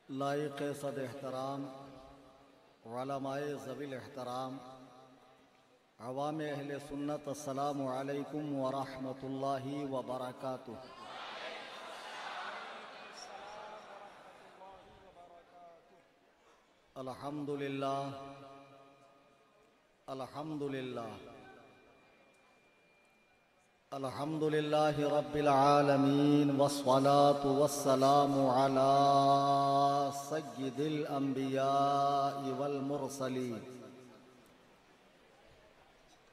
लायक सद एहतराम उलमाए ज़विल एहतराम अवाम अहले सुन्नत अस्सलामु अलैकुम व रहमतुल्लाहि व बरकातुहू। अल्हम्दुलिल्लाह अल्हम्दुलिल्लाह अल्हम्दुलिल्लाहि रब्बिल आलमीन वस्सलातु वस्सलामु अला सय्यिदिल अंबियाइ वल मुरसलीन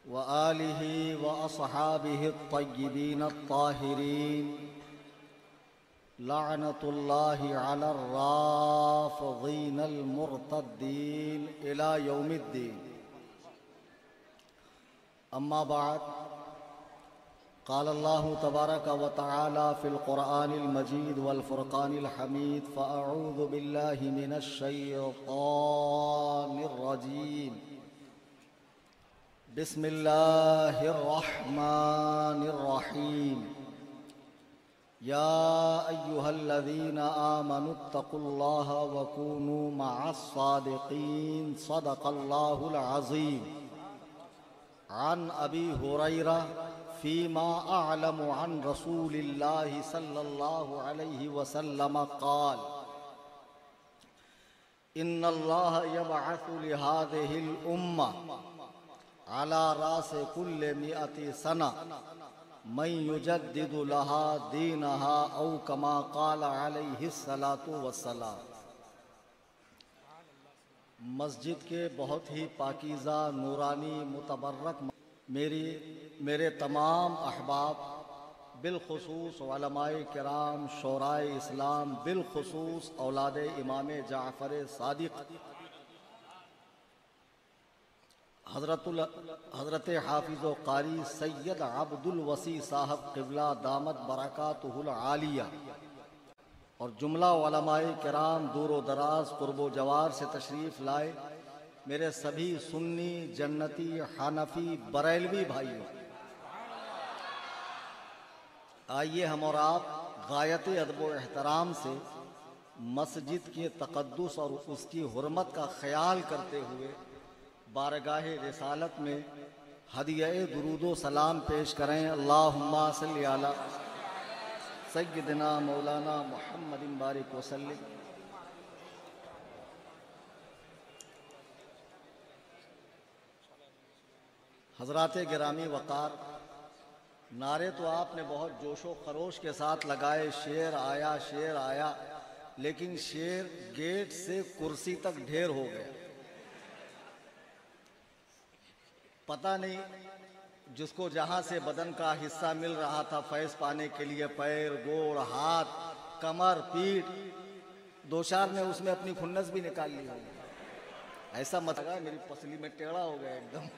व आलिहि व अस्हाबिहि अत्तय्यिबीन अत्ताहिरीन लअनतुल्लाहि अलर राफ़िदीनल मुर्तद्दीन इला यौमिद्दीन। अम्मा बाद क़ाल अल्लाहु तबारक व तआला फ़िल क़ुरआनिल मजीद वल फ़ुरक़ानिल हमीद फ़अऊज़ु बिल्लाहि मिनश शैतानिर रजीम। बिस्मिल्लाहिर रहमानिर रहीम। या अय्युहल्लज़ीना आमनुत्तक़ुल्लाहा व कूनू मअस्सादिक़ीन। सदक़ल्लाहुल अज़ीम। अन अबी हुरैरा फ़ीमा अअलमु अन रसूलिल्लाहि सल्लल्लाहु अलैहि वसल्लम क़ाल इन्नल्लाह यबअसु लिहाज़िहिल उम्मा अला रासि कुल्लि मिअति सना मन युजद्दिदु लहा दीनहा औ कमा क़ाल अलैहिस्सलातु वस्सलाम। मस्जिद के बहुत ही पाकीज़ा नूरानी मुतबर्रक मेरे तमाम अहबाब बिलखुसूस उलमाए किराम शोराए इस्लाम बिलखुसूस औलाद इमाम जाफ़र सादिक़ हज़रत हाफिज़ व क़ारी सैयद अब्दुल वसी साहब क़िबला दामत बरकातुहुल आलिया और जुमला उलमाए किराम दूर व दराज क़ुर्ब व जवार से तशरीफ़ लाए मेरे सभी सुन्नी जन्नती हनफी बरेलवी भाइयों, आइए हम और आप गायत अदब व एहतराम से मस्जिद के तक़द्दुस और उसकी हुर्मत का ख्याल करते हुए बारगाह रिसालत में हदिया दुरूद व सलाम पेश करें। अल्लाहुम्मा सल्लि अला सय्यिदिना मौलाना मुहम्मदिन बारिक वसल्लिम। हज़रात गिरामी वक़ार, नारे तो आपने बहुत जोशो खरोश के साथ लगाए, शेर आया, लेकिन शेर गेट से कुर्सी तक ढेर हो गया। पता नहीं जिसको जहाँ से बदन का हिस्सा मिल रहा था फैज़ पाने के लिए, पैर, गोड़, हाथ, कमर, पीठ, दो चार ने उसमें अपनी खुन्नस भी निकाल ली होगी। ऐसा मत लगा मेरी पसली में टेढ़ा हो गया एकदम।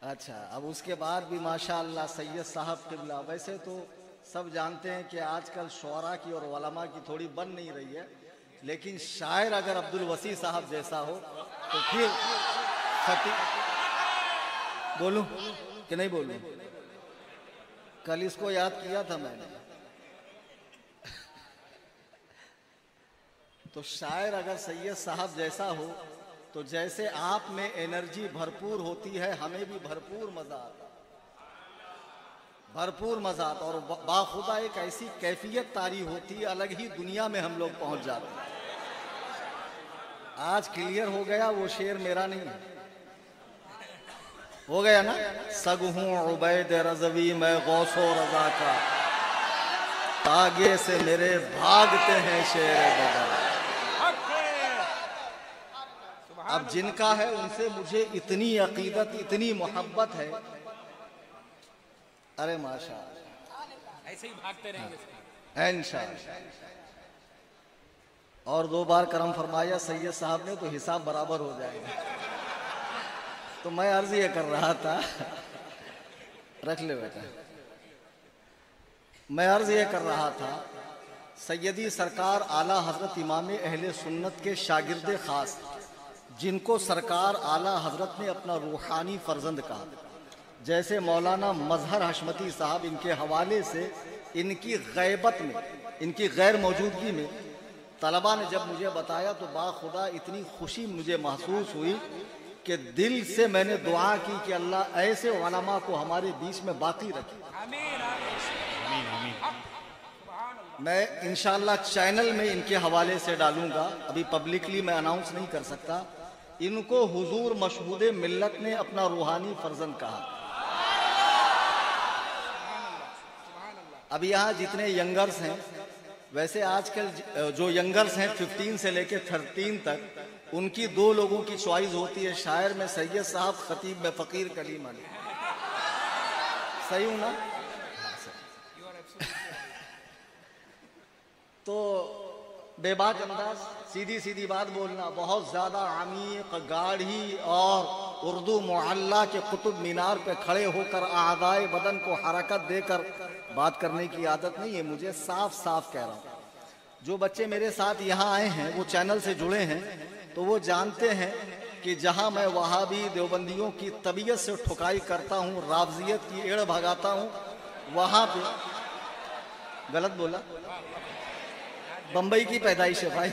अच्छा, अब उसके बाद भी माशाअल्लाह सैयद साहब क़िबला। वैसे तो सब जानते हैं कि आजकल शोरा की और उलमा की थोड़ी बन नहीं रही है, लेकिन शायर अगर अब्दुल वसी साहब जैसा हो तो फिर बोलूं कि नहीं बोलूं? कल इसको याद किया था मैंने। तो शायर अगर सैयद साहब जैसा हो तो जैसे आप में एनर्जी भरपूर होती है, हमें भी भरपूर मजा आता, भरपूर मजा आता और बाखुदा एक ऐसी कैफियत तारी होती है, अलग ही दुनिया में हम लोग पहुंच जाते हैं। आज क्लियर हो गया वो शेर मेरा नहीं है, हो गया ना। सग हूँ उबैद रज़वी मैं गौसो रज़ा का, आगे से मेरे भागते हैं शेर बदा। अब जिनका है उनसे मुझे इतनी अकीदत, इतनी मोहब्बत है, अरे माशाअल्लाह, ऐसे ही भागते रहेंगे इंशाअल्लाह। और 2 बार करम फरमाया सैयद साहब ने तो हिसाब बराबर हो जाएगा। तो मैं अर्ज ये कर रहा था, रख ले बेटा, मैं अर्ज ये कर रहा था सैयदी सरकार आला हजरत इमाम अहले सुन्नत के शागिर्द खास, जिनको सरकार आला हजरत ने अपना रूहानी फर्जंद कहा, जैसे मौलाना मजहर हशमती साहब, इनके हवाले से इनकी गैबत में इनकी गैर मौजूदगी में तलबा ने जब मुझे बताया तो बाखुदा इतनी खुशी मुझे महसूस हुई कि दिल से मैंने दुआ की कि अल्लाह ऐसे उलमा को हमारे बीच में बाकी रखे। मैं इंशाअल्लाह चैनल में इनके हवाले से डालूंगा, अभी पब्लिकली मैं अनाउंस नहीं कर सकता। इनको हुजूर मशहूदे मिल्लत ने अपना रूहानी फर्जंद कहा। अभी यहाँ जितने यंगर्स हैं, वैसे आजकल जो यंगर्स हैं 15 से लेकर 13 तक, उनकी 2 लोगों की चॉइस होती है, शायर में सैयद साहब, खतीब में फ़कीर कलीम अली। सही हूँ ना? तो बेबाक अंदाज, सीधी सीधी बात बोलना, बहुत ज़्यादा अमीक गाढ़ी और उर्दू मुअल्ला के कुतुब मीनार पे खड़े होकर आदाए बदन को हरकत देकर बात करने की आदत नहीं है। मुझे साफ साफ कह रहा हूँ, जो बच्चे मेरे साथ यहाँ आए हैं वो चैनल से जुड़े हैं, तो वो जानते हैं कि जहाँ मैं वहाबी देवबंदियों की तबीयत से ठुकाई करता हूँ, रावजियत की एड़ भगाता हूँ, वहाँ पे गलत बोला, बंबई की पैदाइश है भाई।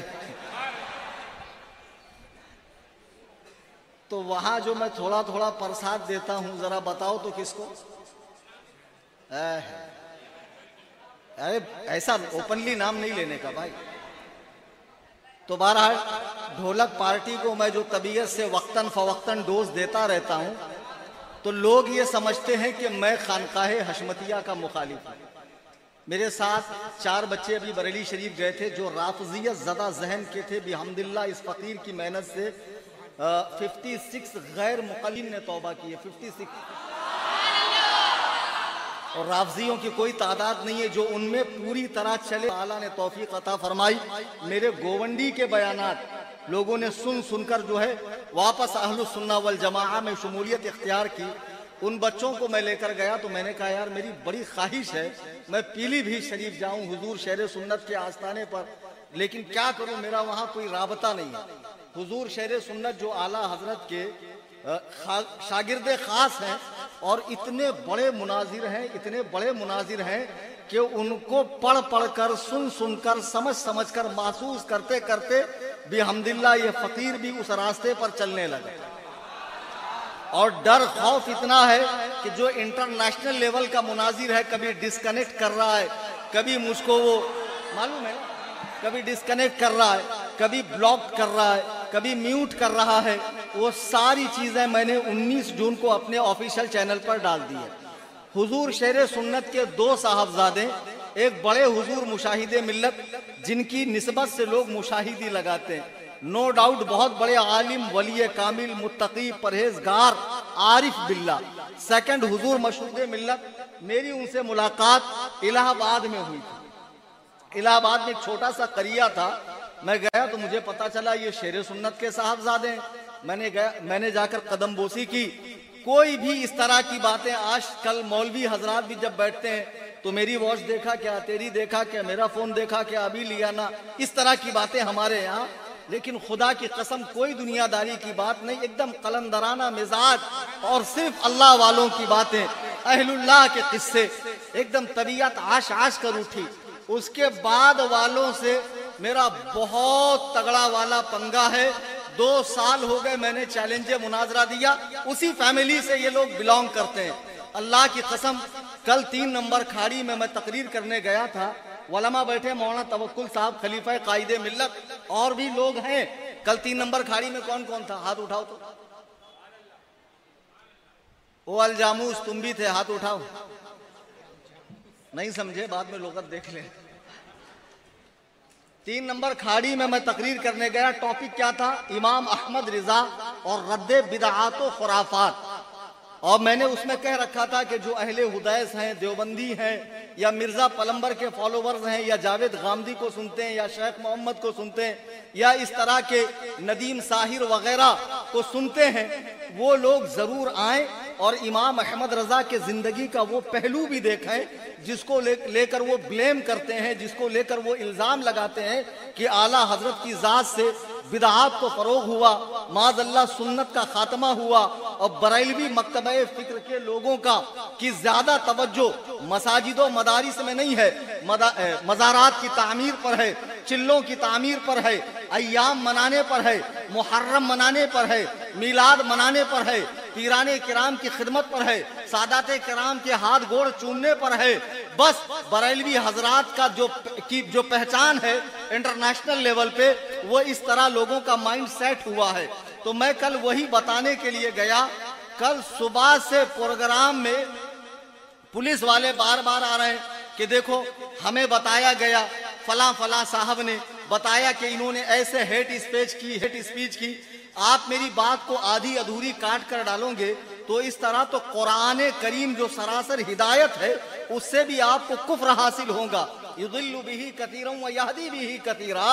तो वहां जो मैं थोड़ा थोड़ा प्रसाद देता हूं, जरा बताओ तो किसको? अरे ऐसा ओपनली नाम नहीं लेने का भाई। तो बहरहाल ढोलक पार्टी को मैं जो तबीयत से वक्तन फवक्तन डोज देता रहता हूं, तो लोग ये समझते हैं कि मैं खानकाहे हशमतिया का मुखालिफ हूं। मेरे साथ 4 बच्चे अभी बरेली शरीफ गए थे जो राफजियत ज़दा जहन के थे। बिहम्दिल्लाह इस फ़कीर की मेहनत से 56 गैर मुक़ल्लिद ने तौबा की है, 56। और राफजियों की कोई तादाद नहीं है जो उनमें पूरी तरह चले। अल्लाह ने तौफीक अता फरमाई। मेरे गोवंडी के बयानात लोगों ने सुन सुनकर जो है वापस अहलुस सुन्ना वल जमाआ में शमूलियत इख्तियार की। उन बच्चों को मैं लेकर गया तो मैंने कहा यार मेरी बड़ी ख्वाहिश है मैं पीलीभीत शरीफ जाऊं हुजूर शेर सुन्नत के आस्थाने पर, लेकिन क्या करूं, मेरा वहां कोई राबता नहीं है। हुजूर शेर सुन्नत जो आला हजरत के शागिर्दे खास हैं और इतने बड़े मुनाजिर हैं, इतने बड़े मुनाजिर हैं कि उनको पढ़ पढ़ कर, सुन सुन कर, समझ समझ कर, महसूस करते करते बिहम्दिल्लाह ये फकीर भी उस रास्ते पर चलने लगे। और डर खौफ इतना है कि जो इंटरनेशनल लेवल का मुनाजिर है, कभी डिस्कनेक्ट कर रहा है, कभी मुझको वो मालूम है, कभी डिस्कनेक्ट कर रहा है, कभी ब्लॉक कर रहा है, कभी म्यूट कर रहा है। वो सारी चीजें मैंने 19 जून को अपने ऑफिशियल चैनल पर डाल दी है। हुजूर शेर सुन्नत के 2 साहबजादे, एक बड़े हुजूर मुशाहिदे मिल्लत जिनकी निस्बत से लोग मुशाहिदी लगाते हैं, नो डाउट बहुत बड़े आलिम, वली कामिल, मुत्तकी, परहेजगार, आरिफ बिल्ला। सेकंड हुजूर मशहूदे मिल्लत, मेरी उनसे मुलाकात इलाहाबाद में हुई थी। इलाहाबाद में एक छोटा सा करिया था, मैं गया तो मुझे पता चला ये शेर सुन्नत के साहबजादे हैं। मैंने जाकर कदम बोसी की। कोई भी इस तरह की बातें, आज कल मौलवी हजरात भी जब बैठते हैं तो मेरी वॉच देखा क्या, तेरी देखा क्या, मेरा फोन देखा क्या, अभी लिया ना, इस तरह की बातें हमारे यहाँ। लेकिन खुदा की कसम कोई दुनियादारी की बात नहीं, एकदम कलंदराना मिजाज और सिर्फ अल्लाह वालों की बातें, अहलुल्लाह के किस्से, एकदम तबीयत आश आश कर उठी। उसके बाद वालों से मेरा बहुत तगड़ा वाला पंगा है। 2 साल हो गए मैंने चैलेंज मुनाजरा दिया, उसी फैमिली से ये लोग बिलोंग करते हैं। अल्लाह की कसम कल 3 नंबर खाड़ी में मैं तकरीर करने गया था, वलमा बैठे, मौलाना तवक्कुल साहब, खलीफा कायदे मिल्लत, और भी लोग हैं। कल 3 नंबर खाड़ी में कौन कौन था? हाथ उठाओ तो। ओ अलजामूस तुम भी थे, हाथ उठाओ। नहीं समझे, बाद में लोग देख ले। 3 नंबर खाड़ी में मैं तकरीर करने गया। टॉपिक क्या था? इमाम अहमद रिजा और रद्दे बिदआत व खुराफात। और मैंने उसमें कह रखा था कि जो अहले हुदैस हैं, देवबंदी हैं, या मिर्जा पलंबर के फॉलोवर्स हैं, या जावेद गामदी को सुनते हैं, या शेख मोहम्मद को सुनते हैं, या इस तरह के नदीम साहिर वगैरह को सुनते हैं, वो लोग जरूर आएं और इमाम अहमद रजा के जिंदगी का वो पहलू भी देखें जिसको लेकर वो ब्लेम करते हैं, जिसको लेकर वो इल्जाम लगाते हैं कि आला हजरत की जात से बिदआत को फरोग हुआ, माज़अल्लाह सुन्नत का खात्मा हुआ और बरेलवी मकतबे फिक्र के लोगों का कि ज्यादा तवज्जो मसाजिदों मदारिस में नहीं है, मज़ारात की तामीर पर है, चिल्लों की तामीर पर है, अय्याम मनाने पर है, मुहर्रम मनाने पर है, मिलाद मनाने पर है, पीराने किराम की खिदमत पर है, सादाते किराम के हाथ गोड़ चूमने पर है। बस बरेलवी हजरात का जो पहचान है इंटरनेशनल लेवल पे, वो इस तरह लोगों का माइंड सेट हुआ है। तो मैं कल वही बताने के लिए गया। कल सुबह से प्रोग्राम में पुलिस वाले बार बार आ रहे हैं कि देखो हमें बताया गया, फला फला साहब ने बताया कि इन्होंने ऐसे हेट स्पीच की। आप मेरी बात को आधी अधूरी काट कर डालोगे तो इस तरह तो कुरान करीम जो सरासर हिदायत है उससे भी आपको कुफ्र हासिल होगा। युदिल्लु बिही कतीरन व यहदी बिही कतीरा,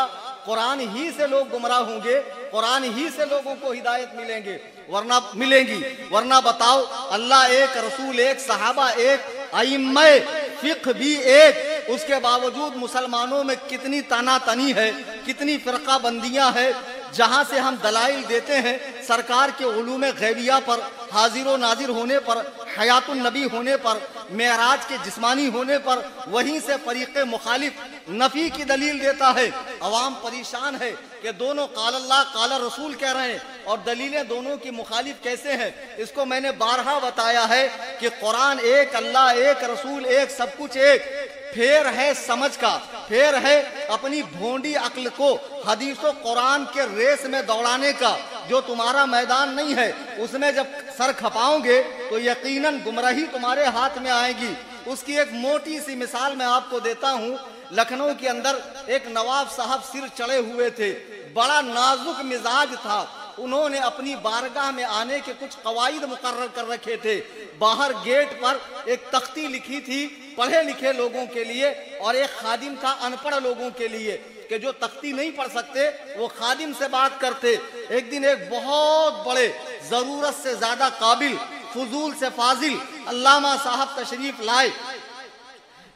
कुरान ही से लोग गुमराह होंगे, कुरान ही से लोगों को हिदायत मिलेंगी। वरना बताओ, अल्लाह एक, रसूल एक, सहाबा एक, अइम्मे फिक्र भी एक, उसके बावजूद मुसलमानों में कितनी तनातनी है, कितनी फिरका बंदियां है। जहां से हम दलाइल देते हैं सरकार के उलूम गैबिया पर, हाजिर नाजिर होने पर, हयातुन नबी होने पर, मेराज के जिस्मानी होने पर, वहीं से फरीक़े मुखालिफ नफी की दलील देता है। अवाम परेशान है कि दोनों काल अल्लाह काल रसूल कह रहे हैं और दलीलें दोनों की मुखालिफ कैसे हैं। इसको मैंने बारहा बताया है कि कुरान एक, अल्लाह एक, रसूल एक, सब कुछ एक। फेर है समझ का, फेर है अपनी भोंडी अक्ल को हदीसों कुरान के रेस में दौड़ाने का। जो तुम्हारा मैदान नहीं है उसमें जब सर खपाओगे तो यकीनन गुमराही तुम्हारे हाथ में आएगी। उसकी एक मोटी सी मिसाल मैं आपको देता हूँ। लखनऊ के अंदर एक नवाब साहब सिर चढ़े हुए थे, बड़ा नाजुक मिजाज था। उन्होंने अपनी बारगाह में आने के कुछ कवायद मुकर्रर कर रखे थे। बाहर गेट पर एक तख्ती लिखी थी पढ़े लिखे लोगों के लिए और एक खादिम था अनपढ़ लोगों के लिए, कि जो तख्ती नहीं पढ़ सकते वो खादिम से बात करते। एक दिन एक बहुत बड़े, जरूरत से ज्यादा काबिल, फजूल से फाजिल अल्लामा साहब तशरीफ लाए।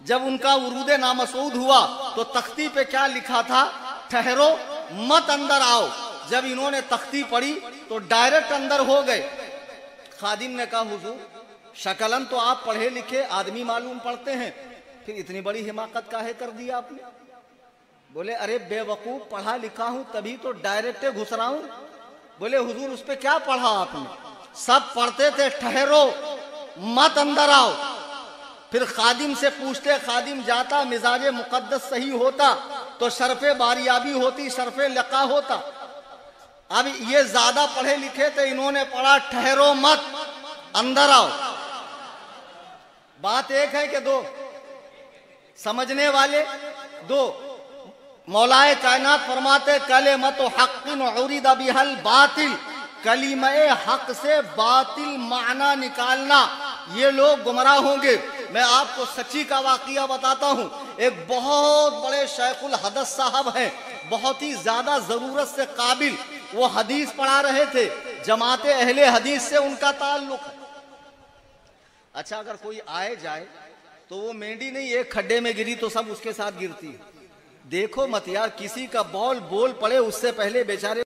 जब उनका उरूद नामसूद हुआ तो तख्ती पे क्या लिखा था? ठहरो मत अंदर आओ। जब इन्होंने तख्ती पढ़ी तो डायरेक्ट अंदर हो गए। खादिम ने कहा, हुजूर शकलन तो आप पढ़े लिखे आदमी मालूम पढ़ते हैं, फिर इतनी बड़ी हिमाकत काहे कर दी आपने? बोले, अरे बेवकूफ, पढ़ा लिखा हूं तभी तो डायरेक्ट घुस रहा हूं। बोले, हुजूर उस पे क्या पढ़ा आपने? सब पढ़ते थे ठहरो मत अंदर आओ। फिर खादिम से पूछते, खादिम जाता, मिजाज मुकद्दस सही होता तो शरफे बारियाबी होती, शरफे लका होता। अब ये ज्यादा पढ़े लिखे थे, इन्होंने पढ़ा ठहरो मत अंदर आओ। बात एक है कि दो? समझने वाले दो। मौलाए कायनात फरमाते, कलिमत हक़्क़िन उरिदा बिहल बातिल, कलीमा हक से बातिल माना निकालना, ये लोग गुमराह होंगे। मैं आपको सच्ची का वाकया बताता हूँ। एक बहुत बड़े शेखुल हदस साहब हैं, बहुत ही ज्यादा जरूरत से काबिल, वो हदीस पढ़ा रहे थे, जमाते अहले हदीस से उनका ताल्लुक है। अच्छा, अगर कोई आए जाए तो वो मेंढी नहीं, एक खड्डे में गिरी तो सब उसके साथ गिरती है। देखो मत यार, किसी का बॉल बोल पड़े उससे पहले बेचारे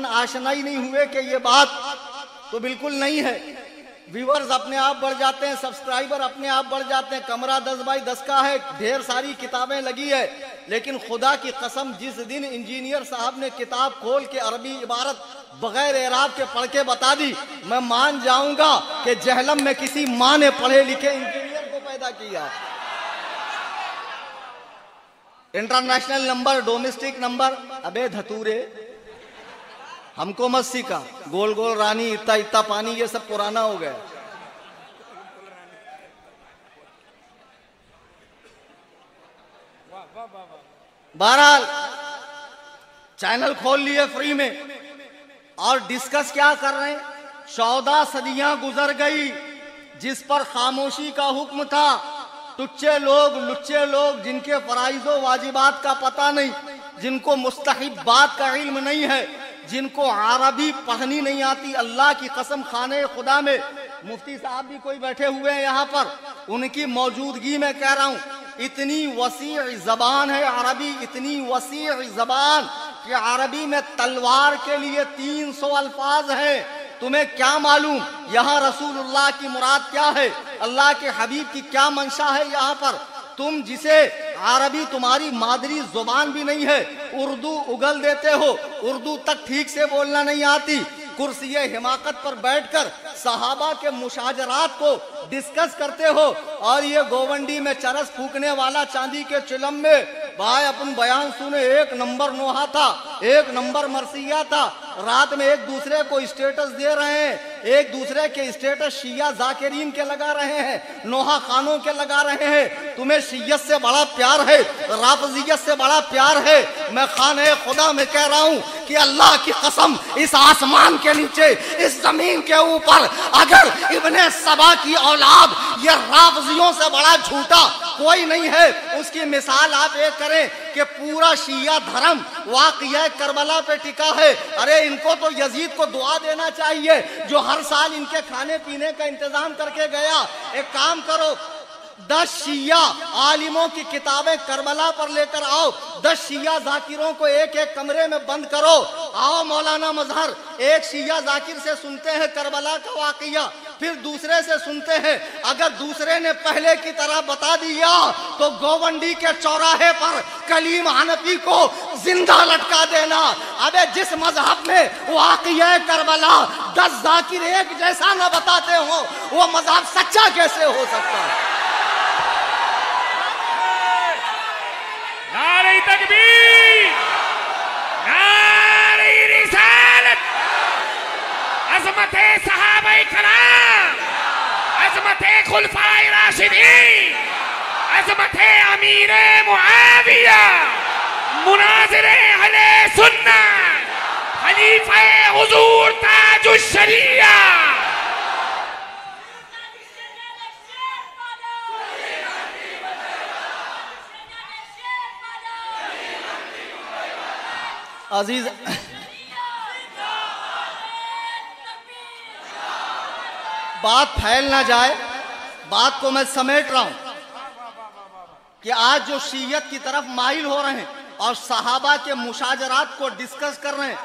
आशना ही नहीं हुए कि ये बात तो बिल्कुल नहीं है। व्यूअर्स अपने आप बढ़ जाते हैं, सब्सक्राइबर अपने आप बढ़ जाते हैं, कमरा 10x10 का है, ढेर सारी किताबें लगी है, लेकिन खुदा की कसम जिस दिन इंजीनियर साहब ने किताब खोल के अरबी इबारत बगैर एराब के पढ़ के बता दी, मैं मान जाऊंगा कि जहलम में किसी माँ ने पढ़े लिखे इंजीनियर को पैदा किया। इंटरनेशनल नंबर, डोमेस्टिक नंबर, अबे धतूरे हमको मत सीखा। गोल गोल रानी, इतना इतना पानी, ये सब पुराना हो गया। बहरहाल चैनल खोल लिए फ्री में और डिस्कस क्या कर रहे हैं? 14 सदियां गुजर गई जिस पर खामोशी का हुक्म था। टुच्चे लोग, लुच्चे लोग, जिनके फराइजो वाजिबात का पता नहीं, जिनको मुस्तहिब्बात का इल्म नहीं है, जिनको अरबी पढ़नी नहीं आती। अल्लाह की कसम, खाने खुदा में मुफ्ती साहब भी कोई बैठे हुए हैं यहाँ पर, उनकी मौजूदगी में कह रहा हूँ, इतनी वसी जबान है अरबी, इतनी वसी जबान कि अरबी में तलवार के लिए 300 अल्फाज हैं। तुम्हें क्या मालूम यहाँ रसूलुल्लाह की मुराद क्या है, अल्लाह के हबीब की क्या मंशा है यहाँ पर? तुम जिसे अरबी तुम्हारी मादरी जुबान भी नहीं है, उर्दू उगल देते हो, उर्दू तक ठीक से बोलना नहीं आती, कुर्सी हिमाकत पर बैठकर सहाबा के मुशाजरात को डिस्कस करते हो, और ये गोवंडी में चरस फूकने वाला चांदी के चिलम में भाई अपन बयान सुने, 1 नंबर नोहा था, 1 नंबर मरसिया था। रात में एक दूसरे को स्टेटस दे रहे हैं, एक दूसरे के स्टेटस शिया जाकिरीन के लगा रहे हैं, नोहा खानों के लगा रहे हैं। तुम्हें शियत से बड़ा प्यार है, राफजियत से बड़ा प्यार है। मैं खाने खुदा में कह रहा हूँ कि अल्लाह की कसम, इस आसमान के नीचे, इस जमीन के ऊपर अगर इब्ने सबा की औलाद ये राफजियों से बड़ा झूठा कोई नहीं है। उसकी मिसाल आप एक करें कि पूरा शिया धर्म वाक़या करबला पे टिका है। अरे इनको तो यजीद को दुआ देना चाहिए जो हर साल इनके खाने पीने का इंतजाम करके गया। एक काम करो, 10 शिया आलिमों की किताबें करबला पर लेकर आओ, 10 शिया जाकिरों को एक एक कमरे में बंद करो। आओ मौलाना मजहर, एक शिया जाकिर से सुनते हैं करबला का वाकया, फिर दूसरे से सुनते हैं। अगर दूसरे ने पहले की तरह बता दिया तो गोवंडी के चौराहे पर कलीम हनफी को जिंदा लटका देना। अबे जिस मजहब में वाकया करबला 10 जाकिर एक जैसा न बताते हो, वो मजहब सच्चा कैसे हो सकता है? नारे तकबीर, नारे रिसालत, अज़मते सहाबाए कराम, अज़मते खुलफाए राशिदीन, अज़मते अमीरे मुआविया, मुनाज़िरे अहले सुन्नत, खलीफाए हुज़ूर ताजुश शरिया। अजीज बात फैल ना जाए, बात को मैं समेट रहा हूं कि आज जो शीयत की तरफ माइल हो रहे हैं और सहाबा के मुशाजरात को डिस्कस कर रहे हैं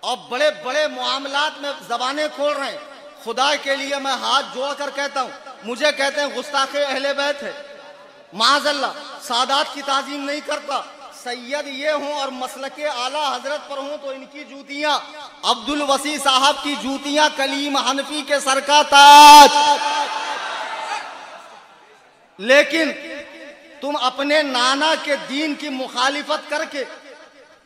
और बड़े बड़े मामलात में जबानें खोल रहे हैं, खुदा के लिए मैं हाथ जोड़कर कहता हूं, मुझे कहते हैं गुस्ताखे अहले बैत है, माज़अल्लाह सादात की ताज़ीम नहीं करता, सैयद ये हूं और मसलके आला हजरत पर हूं तो इनकी जूतियां, अब्दुल वसी साहब की जूतियां कलीम हनफी के सर का ताज। लेकिन तुम अपने नाना के दीन की मुखालिफत करके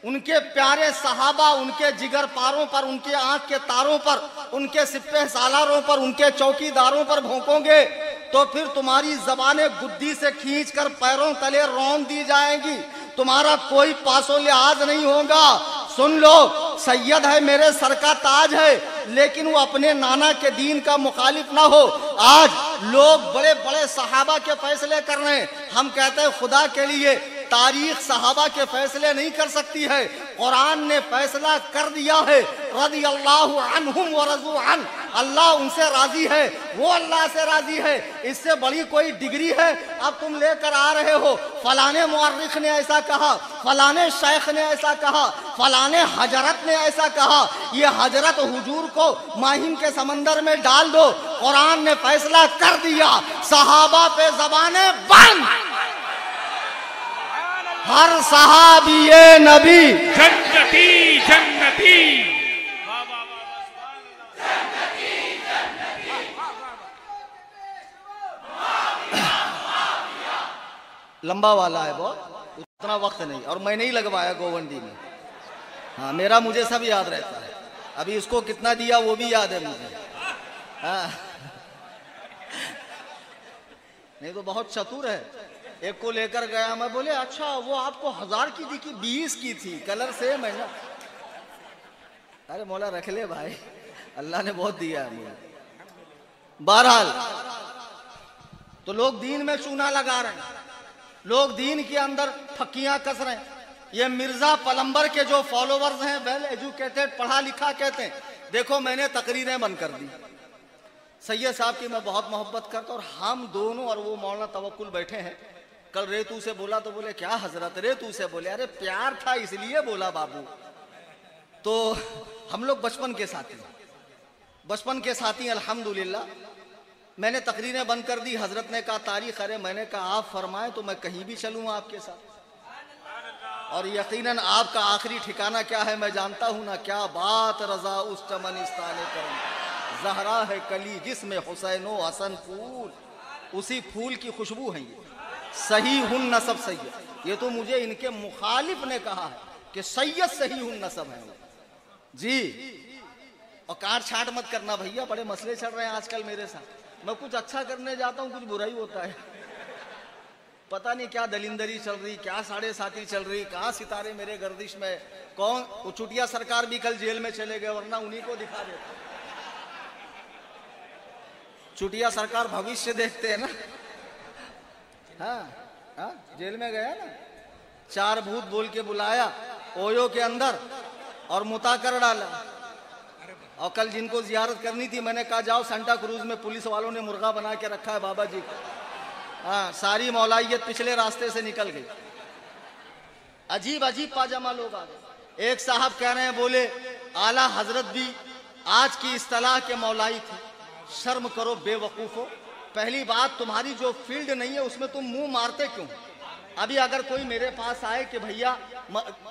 उनके प्यारे सहाबा, उनके जिगर पारों पर, उनके आंख के तारों पर, उनके सिप्पे सालारों पर, उनके चौकीदारों पर भौंकोगे तो फिर तुम्हारी जबानें गुद्दी से खींचकर पैरों तले रौंद दी जाएंगी, तुम्हारा कोई पासो लिहाज नहीं होगा। सुन लो, सैयद है, मेरे सर का ताज है, लेकिन वो अपने नाना के दीन का मुखालिफ ना हो। आज लोग बड़े बड़े सहाबा के फैसले कर रहे हैं, हम कहते हैं खुदा के लिए तारीख सहाबा के फैसले नहीं कर सकती है, कुरान ने फैसला कर दिया है। रज़ियल्लाहु अन्हुम व रज़ू अन, अल्लाह उनसे राजी है, वो अल्लाह से राजी है। इससे बड़ी कोई डिग्री है अब तुम लेकर आ रहे हो, फलाने मुअर्रिख ने ऐसा कहा, फलाने शेख ने ऐसा कहा, फलाने हजरत ने ऐसा कहा। ये हजरत हुजूर को माहिम के समंदर में डाल दो, कुरान ने फैसला कर दिया, सहाबा पे ज़बाने बंद। हर सहाबी नबी जन्नती जन्नती। लंबा वाला है बहुत, उतना वक्त नहीं, और मैं नहीं लगवाया गोवंडी में। हाँ, मेरा मुझे सब याद रहता है, अभी इसको कितना दिया वो भी याद है मुझे। हाँ। नहीं तो बहुत चतुर है। एक को लेकर गया, मैं बोले अच्छा वो आपको 1000 की दी कि 20 की थी, कलर सेम है ना। अरे मौला रख ले भाई, अल्लाह ने बहुत दिया है मुझे। बहरहाल तो लोग दीन में चूना लगा रहे हैं, लोग दीन के अंदर फक्कियां कस रहे हैं। ये मिर्जा पलंबर के जो फॉलोवर्स हैं, वेल एजुकेटेड, पढ़ा लिखा कहते हैं। देखो मैंने तकरीरें बंद कर दी, सैयद साहब की मैं बहुत मोहब्बत करता, और हम दोनों और वो मौलाना तवक्कुल बैठे हैं। कल रेतू से बोला तो बोले क्या हजरत, रेतू से बोले अरे प्यार था इसलिए बोला बाबू। तो हम लोग बचपन के साथी अल्हम्दुलिल्लाह। मैंने तकरीरें बंद कर दी, हजरत ने कहा तारीख, अरे मैंने कहा आप फरमाएं तो मैं कहीं भी चलूँ आपके साथ, और यकीनन आपका आखिरी ठिकाना क्या है मैं जानता हूँ ना। क्या बात रजा उस चमनिस्ताने करम, जहरा है कली जिसमें हुसैनो हसन फूल, उसी फूल की खुशबू है ये। सही हुन नसब सैयद, ये तो मुझे इनके मुखालिफ ने कहा है कि सैयद सही हुन नसब है वो जी। और काट छाट मत करना भैया, बड़े मसले चल रहे हैं आजकल मेरे साथ। मैं कुछ अच्छा करने जाता हूँ कुछ बुरा ही होता है। पता नहीं क्या दलिंदरी चल रही, क्या साढ़े साथी चल रही, कहाँ सितारे मेरे गर्दिश में। कौन वो चुटिया सरकार भी कल जेल में चले गए, वरना उन्हीं को दिखा देते। चुटिया सरकार भविष्य देखते हैं ना। हाँ, जेल में गया ना, 4 भूत बोल के बुलाया ओयो के अंदर और मुता कर डाला। और कल जिनको जियारत करनी थी मैंने कहा जाओ, सेंटा क्रूज में पुलिस वालों ने मुर्गा बना के रखा है बाबा जी को। हाँ, सारी मौलाइयत पिछले रास्ते से निकल गई। अजीब अजीब पाजामा लोग आ गए। एक साहब कह रहे हैं, बोले आला हजरत भी आज की इस्तिलाह के मौलाई थे। शर्म करो बेवकूफो, पहली बात तुम्हारी जो फील्ड नहीं है उसमें तुम मुंह मारते क्यों? अभी अगर कोई मेरे पास आए कि भैया